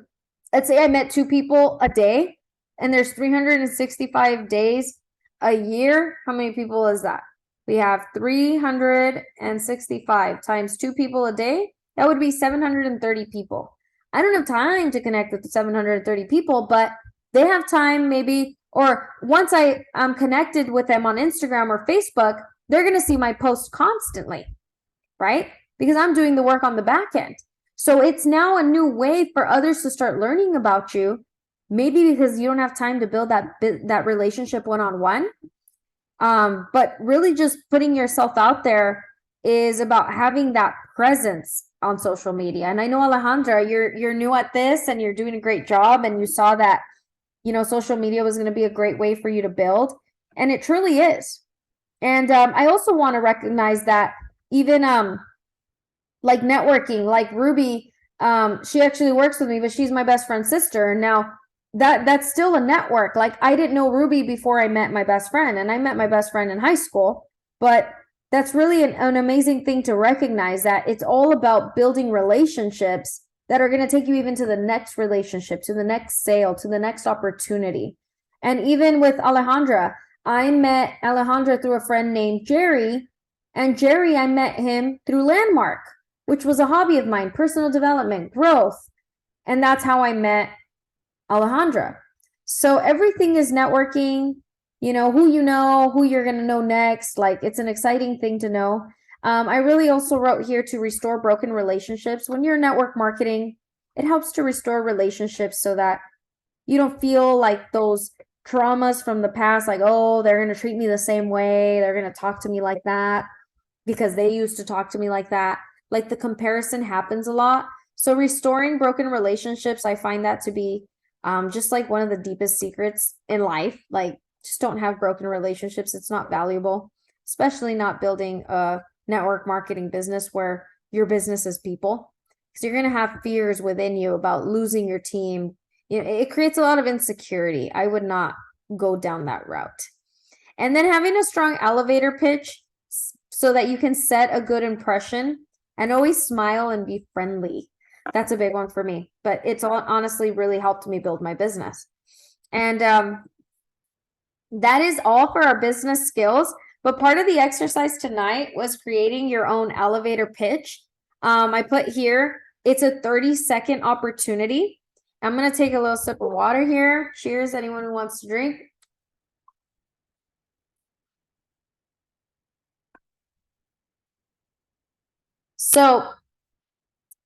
let's say I met 2 people a day, and there's 365 days a year, how many people is that? We have 365 times 2 people a day. That would be 730 people. I don't have time to connect with the 730 people, but they have time maybe, or once I'm connected with them on Instagram or Facebook, they're going to see my posts constantly, right? Because I'm doing the work on the back end. So it's now a new way for others to start learning about you, maybe because you don't have time to build that relationship one-on-one. But really just putting yourself out there is about having that presence on social media. And I know, Alejandra, you're new at this and you're doing a great job, and you saw that, you know, social media was going to be a great way for you to build, and it truly is. And I also want to recognize that even like networking, like Ruby, she actually works with me, but she's my best friend's sister. And now that's still a network. Like, I didn't know Ruby before I met my best friend, and I met my best friend in high school. But that's really an amazing thing to recognize, that it's all about building relationships that are going to take you even to the next relationship, to the next sale, to the next opportunity. And even with Alejandra, I met Alejandra through a friend named Jerry, and Jerry, I met him through Landmark, which was a hobby of mine, personal development, growth. And that's how I met Alejandra. So everything is networking, you know who you're going to know next. Like, it's an exciting thing to know. I really also wrote here to restore broken relationships. When you're network marketing, it helps to restore relationships so that you don't feel like those traumas from the past, like, oh, they're going to treat me the same way, they're going to talk to me like that because they used to talk to me like that. Like, the comparison happens a lot. So restoring broken relationships, I find that to be just like one of the deepest secrets in life. Like, just don't have broken relationships. It's not valuable, especially not building a network marketing business where your business is people, because you're going to have fears within you about losing your team. You know, it creates a lot of insecurity. I would not go down that route. And then having a strong elevator pitch so that you can set a good impression, and always smile and be friendly. That's a big one for me, but it's honestly really helped me build my business. And that is all for our business skills. But part of the exercise tonight was creating your own elevator pitch. I put here, it's a 30-second opportunity. I'm going to take a little sip of water here. Cheers, anyone who wants to drink. So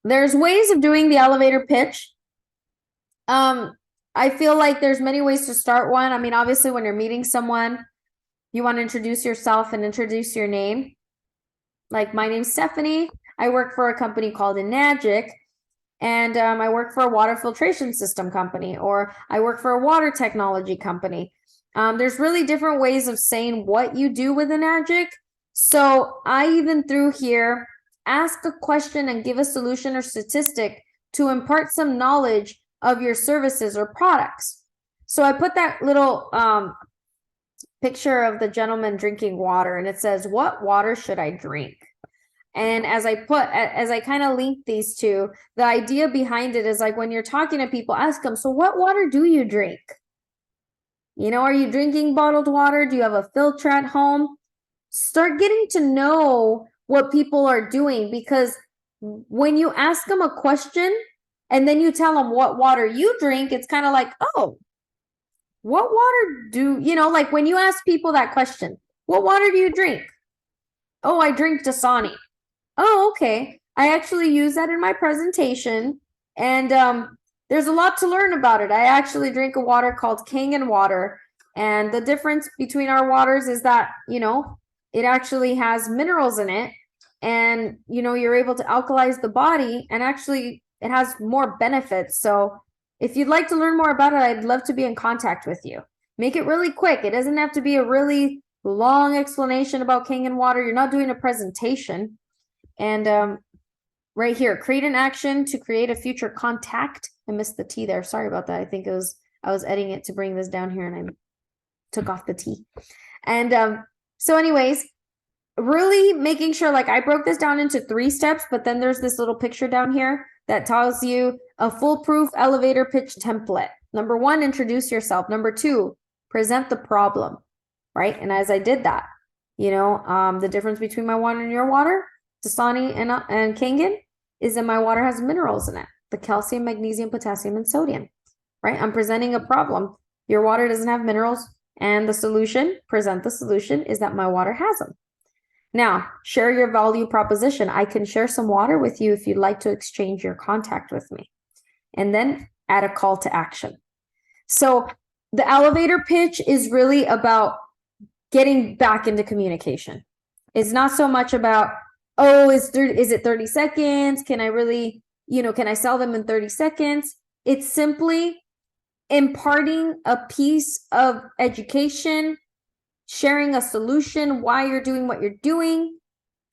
there's ways of doing the elevator pitch. I feel like there's many ways to start one. I mean, obviously, when you're meeting someone, you want to introduce yourself and introduce your name. Like, my name's Stephanie. I work for a company called Enagic, and I work for a water filtration system company, or I work for a water technology company. There's really different ways of saying what you do with Enagic. So I even threw here, ask a question and give a solution or statistic to impart some knowledge of your services or products. So I put that little picture of the gentleman drinking water, and it says, what water should I drink? And as I kind of link these two, the idea behind it is, like, when you're talking to people, ask them, so what water do you drink? You know, are you drinking bottled water? Do you have a filter at home? Start getting to know what people are doing, because when you ask them a question and then you tell them what water you drink, it's kind of like, oh, what water do you know? Like, when you ask people that question, what water do you drink? Oh, I drink Dasani. Oh, okay. I actually use that in my presentation, and there's a lot to learn about it. I actually drink a water called Kangen water, and the difference between our waters is that, you know, it actually has minerals in it, and, you know, you're able to alkalize the body, and actually it has more benefits. So if you'd like to learn more about it, I'd love to be in contact with you. Make it really quick. It doesn't have to be a really long explanation about Kangen water. You're not doing a presentation. And right here, create an action to create a future contact. I missed the T there. Sorry about that. I think I was editing it to bring this down here, and I took off the T. And so anyways, really making sure, like, I broke this down into 3 steps, but then there's this little picture down here that tells you a foolproof elevator pitch template. Number 1, introduce yourself. Number 2, present the problem. right? And as I did that, the difference between my water and your water, Dasani and Kangen, is that my water has minerals in it, the calcium, magnesium, potassium, and sodium, right? I'm presenting a problem. Your water doesn't have minerals, and the solution, present the solution, is that my water has them. Now, share your value proposition. I can share some water with you if you'd like to exchange your contact with me. And then add a call to action. So the elevator pitch is really about getting back into communication. It's not so much about, oh, is it 30 seconds? Can I really, can I sell them in 30 seconds? It's simply imparting a piece of education, sharing a solution, why you're doing what you're doing.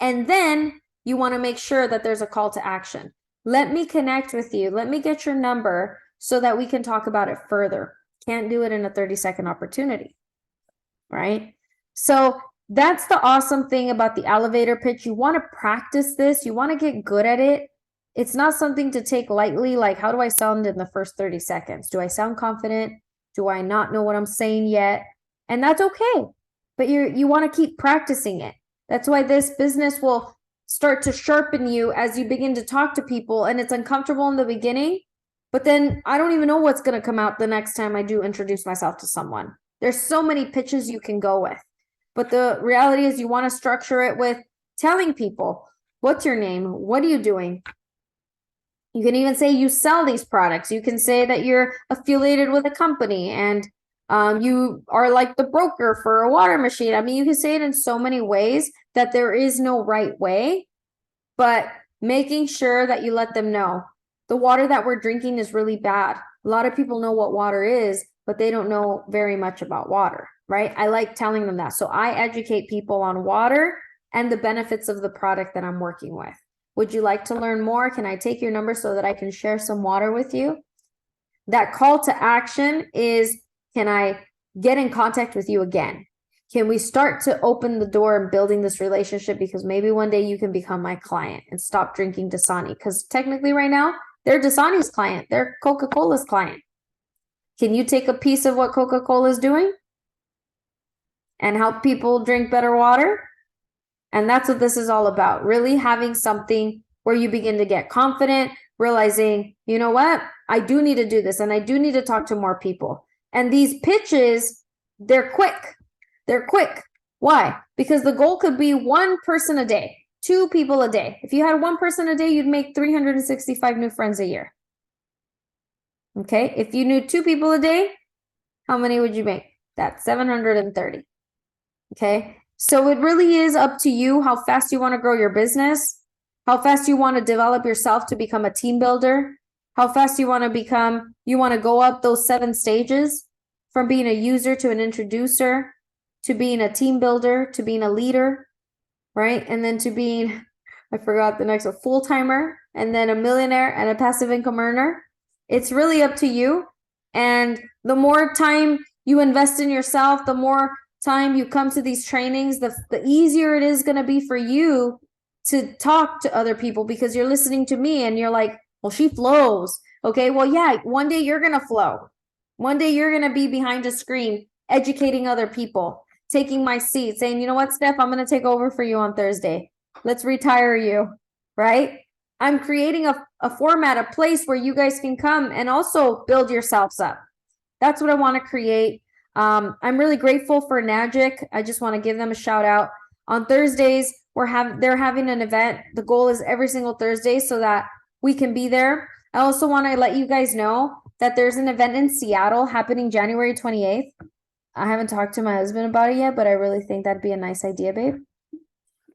And then you want to make sure that there's a call to action. Let me connect with you. Let me get your number so that we can talk about it further. Can't do it in a 30-second opportunity, right? So that's the awesome thing about the elevator pitch. You want to practice this. You want to get good at it. It's not something to take lightly. Like, how do I sound in the first 30 seconds? Do I sound confident? Do I not know what I'm saying yet? And that's okay. But you want to keep practicing it. That's why this business will start to sharpen you as you begin to talk to people. And it's uncomfortable in the beginning, but then I don't even know what's going to come out the next time I do introduce myself to someone. There's so many pitches you can go with. But the reality is you want to structure it with telling people, what's your name? What are you doing? You can even say you sell these products. You can say that you're affiliated with a company and you are like the broker for a water machine. I mean, you can say it in so many ways that there is no right way, but making sure that you let them know the water that we're drinking is really bad. A lot of people know what water is, but they don't know very much about water, right? I like telling them that. So I educate people on water and the benefits of the product that I'm working with. Would you like to learn more? Can I take your number so that I can share some water with you? That call to action is, can I get in contact with you again? Can we start to open the door and building this relationship? Because maybe one day you can become my client and stop drinking Dasani. Because technically right now, they're Dasani's client. They're Coca-Cola's client. Can you take a piece of what Coca-Cola is doing and help people drink better water? And that's what this is all about. Really having something where you begin to get confident, realizing, you know what? I do need to do this and I do need to talk to more people. And these pitches, they're quick. They're quick. Why? Because the goal could be one person a day, 2 people a day. If you had 1 person a day, you'd make 365 new friends a year. Okay. If you knew 2 people a day, how many would you make? That's 730. Okay. So it really is up to you how fast you want to grow your business, how fast you want to develop yourself to become a team builder, how fast you want to go up those 7 stages from being a user to an introducer, to being a team builder, to being a leader, right? And then to being, I forgot the next one, full-timer, and then a millionaire and a passive income earner. It's really up to you. And the more time you invest in yourself, the more time you come to these trainings, the easier it is going to be for you to talk to other people, because you're listening to me and you're like, well, she flows. Okay, well, yeah, one day you're going to flow. One day you're going to be behind a screen educating other people, taking my seat, saying, you know what, Steph, I'm going to take over for you on Thursday. Let's retire you, right? I'm creating a format, a place where you guys can come and also build yourselves up. That's what I want to create. I'm really grateful for Enagic. I just want to give them a shout out. On Thursdays, they're having an event. The goal is every single Thursday so that we can be there. I also want to let you guys know that there's an event in Seattle happening January 28th. I haven't talked to my husband about it yet, but I really think that'd be a nice idea, babe.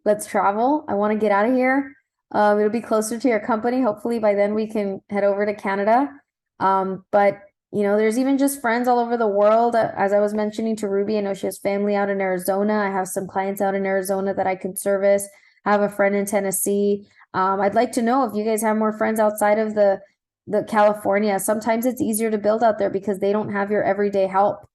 Let's travel. I want to get out of here. It'll be closer to your company. Hopefully by then we can head over to Canada. But there's even just friends all over the world. As I was mentioning to Ruby, I know she has family out in Arizona. I have some clients out in Arizona that I can service. I have a friend in Tennessee. I'd like to know if you guys have more friends outside of the California. Sometimes it's easier to build out there because they don't have your everyday help.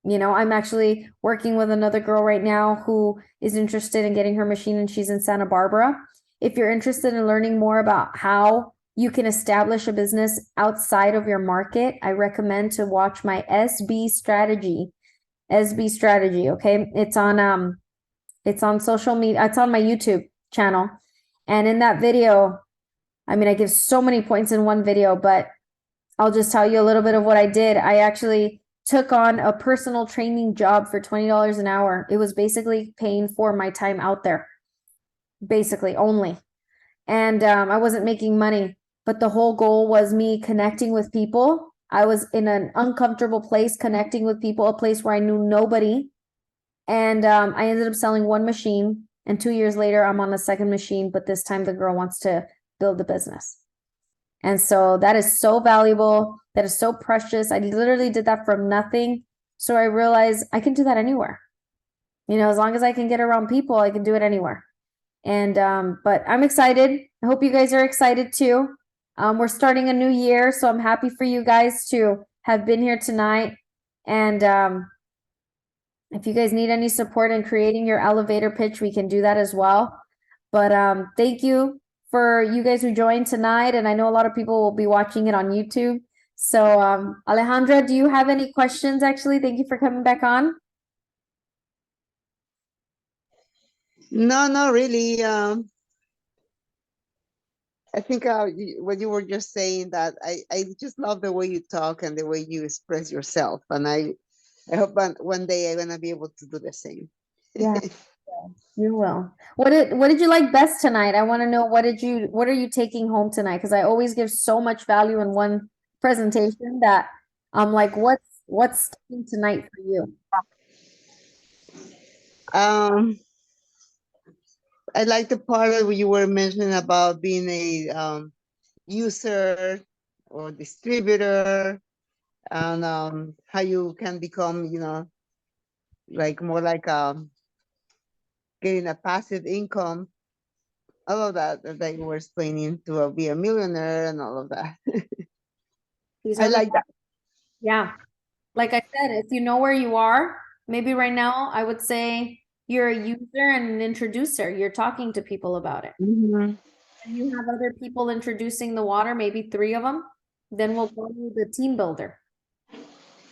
I'm actually working with another girl right now who is interested in getting her machine, and she's in Santa Barbara. If you're interested in learning more about how you can establish a business outside of your market, I recommend to watch my SB strategy. SB strategy. Okay. It's on social media, it's on my YouTube channel. And in that video, I mean, I give so many points in one video, but I'll just tell you a little bit of what I did. I actually took on a personal training job for $20 an hour. It was basically paying for my time out there, basically only. And I wasn't making money, but the whole goal was me connecting with people. I was in an uncomfortable place, connecting with people, a place where I knew nobody. And I ended up selling one machine. And 2 years later, I'm on the second machine, but this time the girl wants to build the business. And so that is so valuable. That is so precious. I literally did that from nothing. So I realized I can do that anywhere. You know, as long as I can get around people, I can do it anywhere. And but I'm excited. I hope you guys are excited too. We're starting a new year, so I'm happy for you guys to have been here tonight. And if you guys need any support in creating your elevator pitch, we can do that as well. But thank you for you guys who joined tonight. And I know a lot of people will be watching it on YouTube. So Alejandra, do you have any questions actually? Thank you for coming back on. No, not really. I think what you were just saying that I just love the way you talk and the way you express yourself. And I hope one day I'm gonna be able to do the same. Yeah, you will. What did you like best tonight? I want to know what are you taking home tonight? Because I always give so much value in one presentation that I'm like, what's sticking tonight for you? I like the part that you were mentioning about being a user or distributor, and how you can become, like more like getting a passive income. All of that you were explaining to be a millionaire and all of that. These I are like that. yeah. Like I said, if you know where you are, maybe right now I would say you're a user and an introducer. You're talking to people about it. Mhm. And you have other people introducing the water, maybe 3 of them. Then we'll call you the team builder.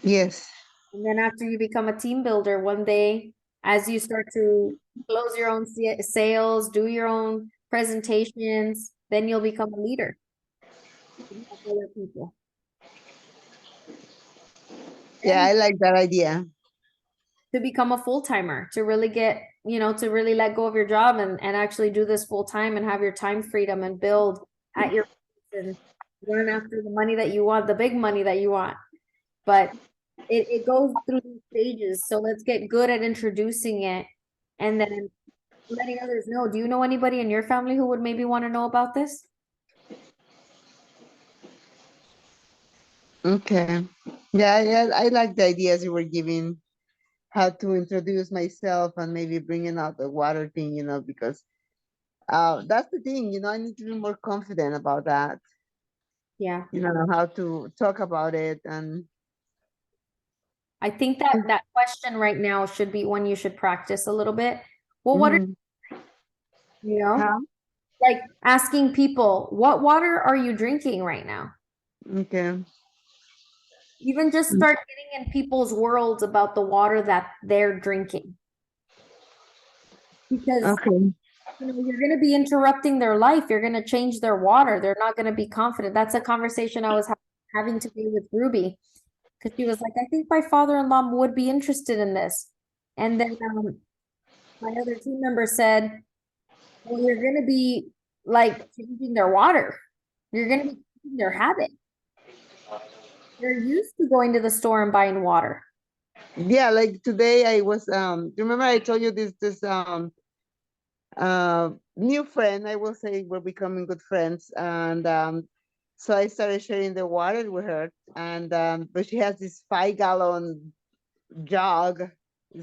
Yes. And then after you become a team builder, one day, as you start to close your own sales, do your own presentations, then you'll become a leader. You help other people. Yeah, I like that idea. To become a full-timer, to really get, to really let go of your job and actually do this full time and have your time freedom and build at your pace and run after the money that you want, the big money that you want. But it goes through these stages. So let's get good at introducing it and then letting others know. Do you know anybody in your family who would maybe want to know about this? Okay. Yeah, I like the ideas you were giving, how to introduce myself and maybe bringing out the water thing, because that's the thing, I need to be more confident about that, Yeah. how to talk about it. And I think that question right now should be one you should practice a little bit. Well, what are Mhm. you know? How? Like asking people, what water are you drinking right now? Okay. Even just start getting in people's worlds about the water that they're drinking. Because Okay. you're going to be interrupting their life. You're going to change their water. They're not going to be confident. That's a conversation I was having today with Ruby. Because she was like, I think my father-in-law would be interested in this. And then my other team member said, well, you're going to be like changing their water. You're going to be changing their habit. They're used to going to the store and buying water. Yeah, like today I was remember I told you this new friend, I will say we're becoming good friends. And so I started sharing the water with her. And but she has this 5-gallon jug.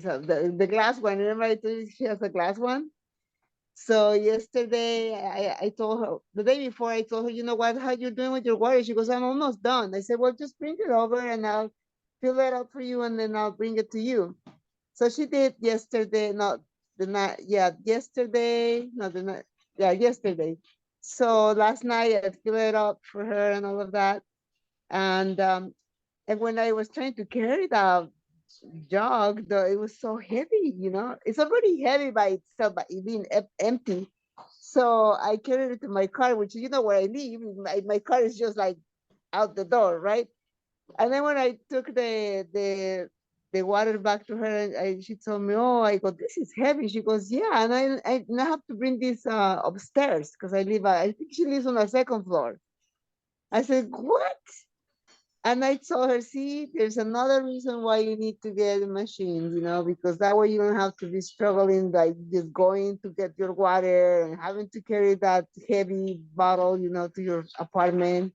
So the glass one. Remember I told you she has a glass one? So yesterday I told her, the day before I told her, you know what, how you doing with your water? She goes, I'm almost done. I said, well, just bring it over and I'll fill it up for you and then I'll bring it to you. So she did yesterday, not the night, yeah, yesterday, not the night, yeah, yesterday. So last night I filled it up for her and all of that. And when I was trying to carry it out, jug, though it was so heavy, you know. It's already heavy by itself, by it being empty. So I carried it to my car, which you know where I live. My car is just like out the door, right? And then when I took the water back to her, and she told me, "Oh, I go, this is heavy." She goes, "Yeah," and I have to bring this upstairs because I live. I think she lives on the second floor. I said, "What?" And I told her, "See, there's another reason why you need to get a machine, you know, because that way you don't have to be struggling, like just going to get your water and having to carry that heavy bottle, you know, to your apartment."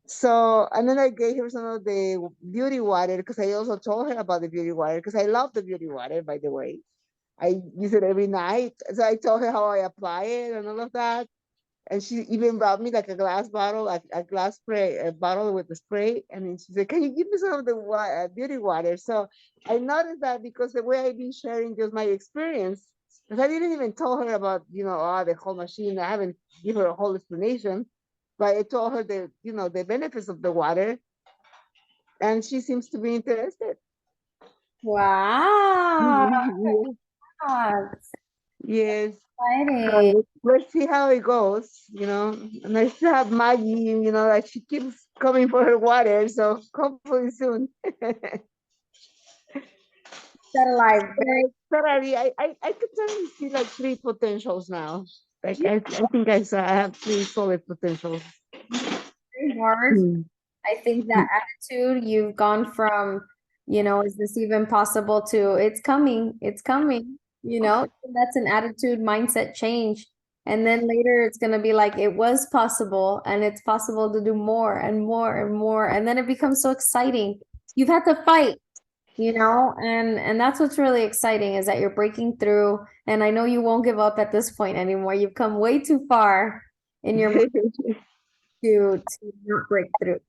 So, and then I gave her some of the beauty water because I also told her about the beauty water because I love the beauty water, by the way. I use it every night. So I told her how I apply it and all of that. And she even brought me like a glass bottle, a glass spray, a bottle with the spray. And then she said, "Can you give me some of the beauty water?" So I noticed that because the way I've been sharing just my experience, because I didn't even tell her about, you know, the whole machine. I haven't given her a whole explanation, but I told her the, you know, the benefits of the water, and she seems to be interested. Wow. That's Yes. exciting. So let's see how it goes, you know. And I still have Maggie, you know, like she keeps coming for her water, so hopefully soon. That like very, Totally, I could totally see like three potentials now. Like I think I have three solid potentials. very hard. Mm. I think that attitude, you've gone from, is this even possible to it's coming, that's an attitude mindset change. And then later it's going to be like, it was possible and it's possible to do more and more and more. And then it becomes so exciting. You've had to fight, and that's what's really exciting is that you're breaking through. And I know you won't give up at this point anymore. You've come way too far in your mind to not break through.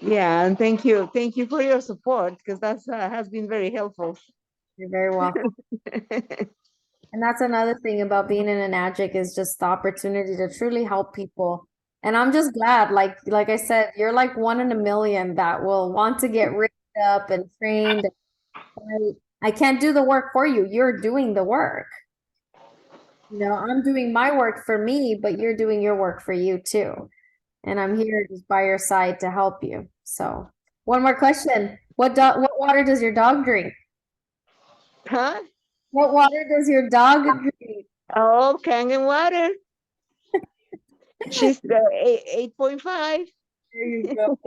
Yeah, and thank you for your support because that's has been very helpful. You're very welcome. And that's another thing about being in Enagic is just the opportunity to truly help people. And I'm just glad, like I said, you're like one in a million that will want to get rigged up and trained. I can't do the work for you. You're doing the work. I'm doing my work for me, but you're doing your work for you too. And I'm here just by your side to help you. So, one more question. What water does your dog drink? Huh? What water does your dog drink? Oh, Kangen water. She's 8.5. There you go.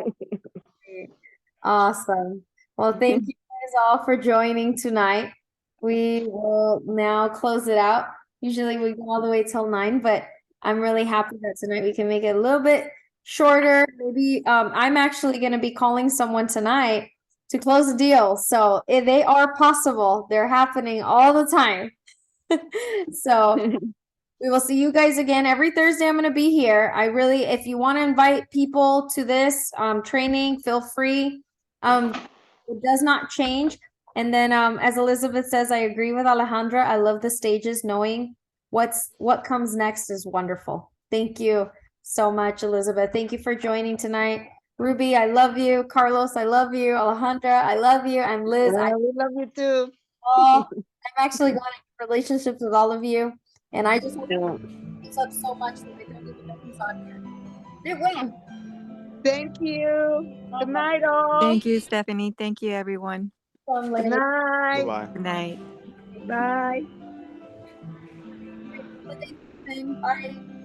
Awesome. Well, thank you guys all for joining tonight. We will now close it out. Usually we go all the way till 9, but I'm really happy that tonight we can make it a little bit shorter. Maybe I'm actually going to be calling someone tonight to close a deal. So they are possible. They're happening all the time. So we will see you guys again every Thursday. I'm going to be here. If you want to invite people to this training, feel free. It does not change. And then, as Elizabeth says, I agree with Alejandra. I love the stages. Knowing what comes next is wonderful. Thank you so much, Elizabeth. Thank you for joining tonight. Ruby, I love you. Carlos, I love you. Alejandra, I love you. And Liz, We love you too. I'm actually going into relationships with all of you. And I just hope Yeah. this up so much that I don't even know who's on here. It will. Thank you. Good night, all. Thank you, Stephanie. Thank you, everyone. Come Good later. night. Bye-bye. Good night. Bye. Bye.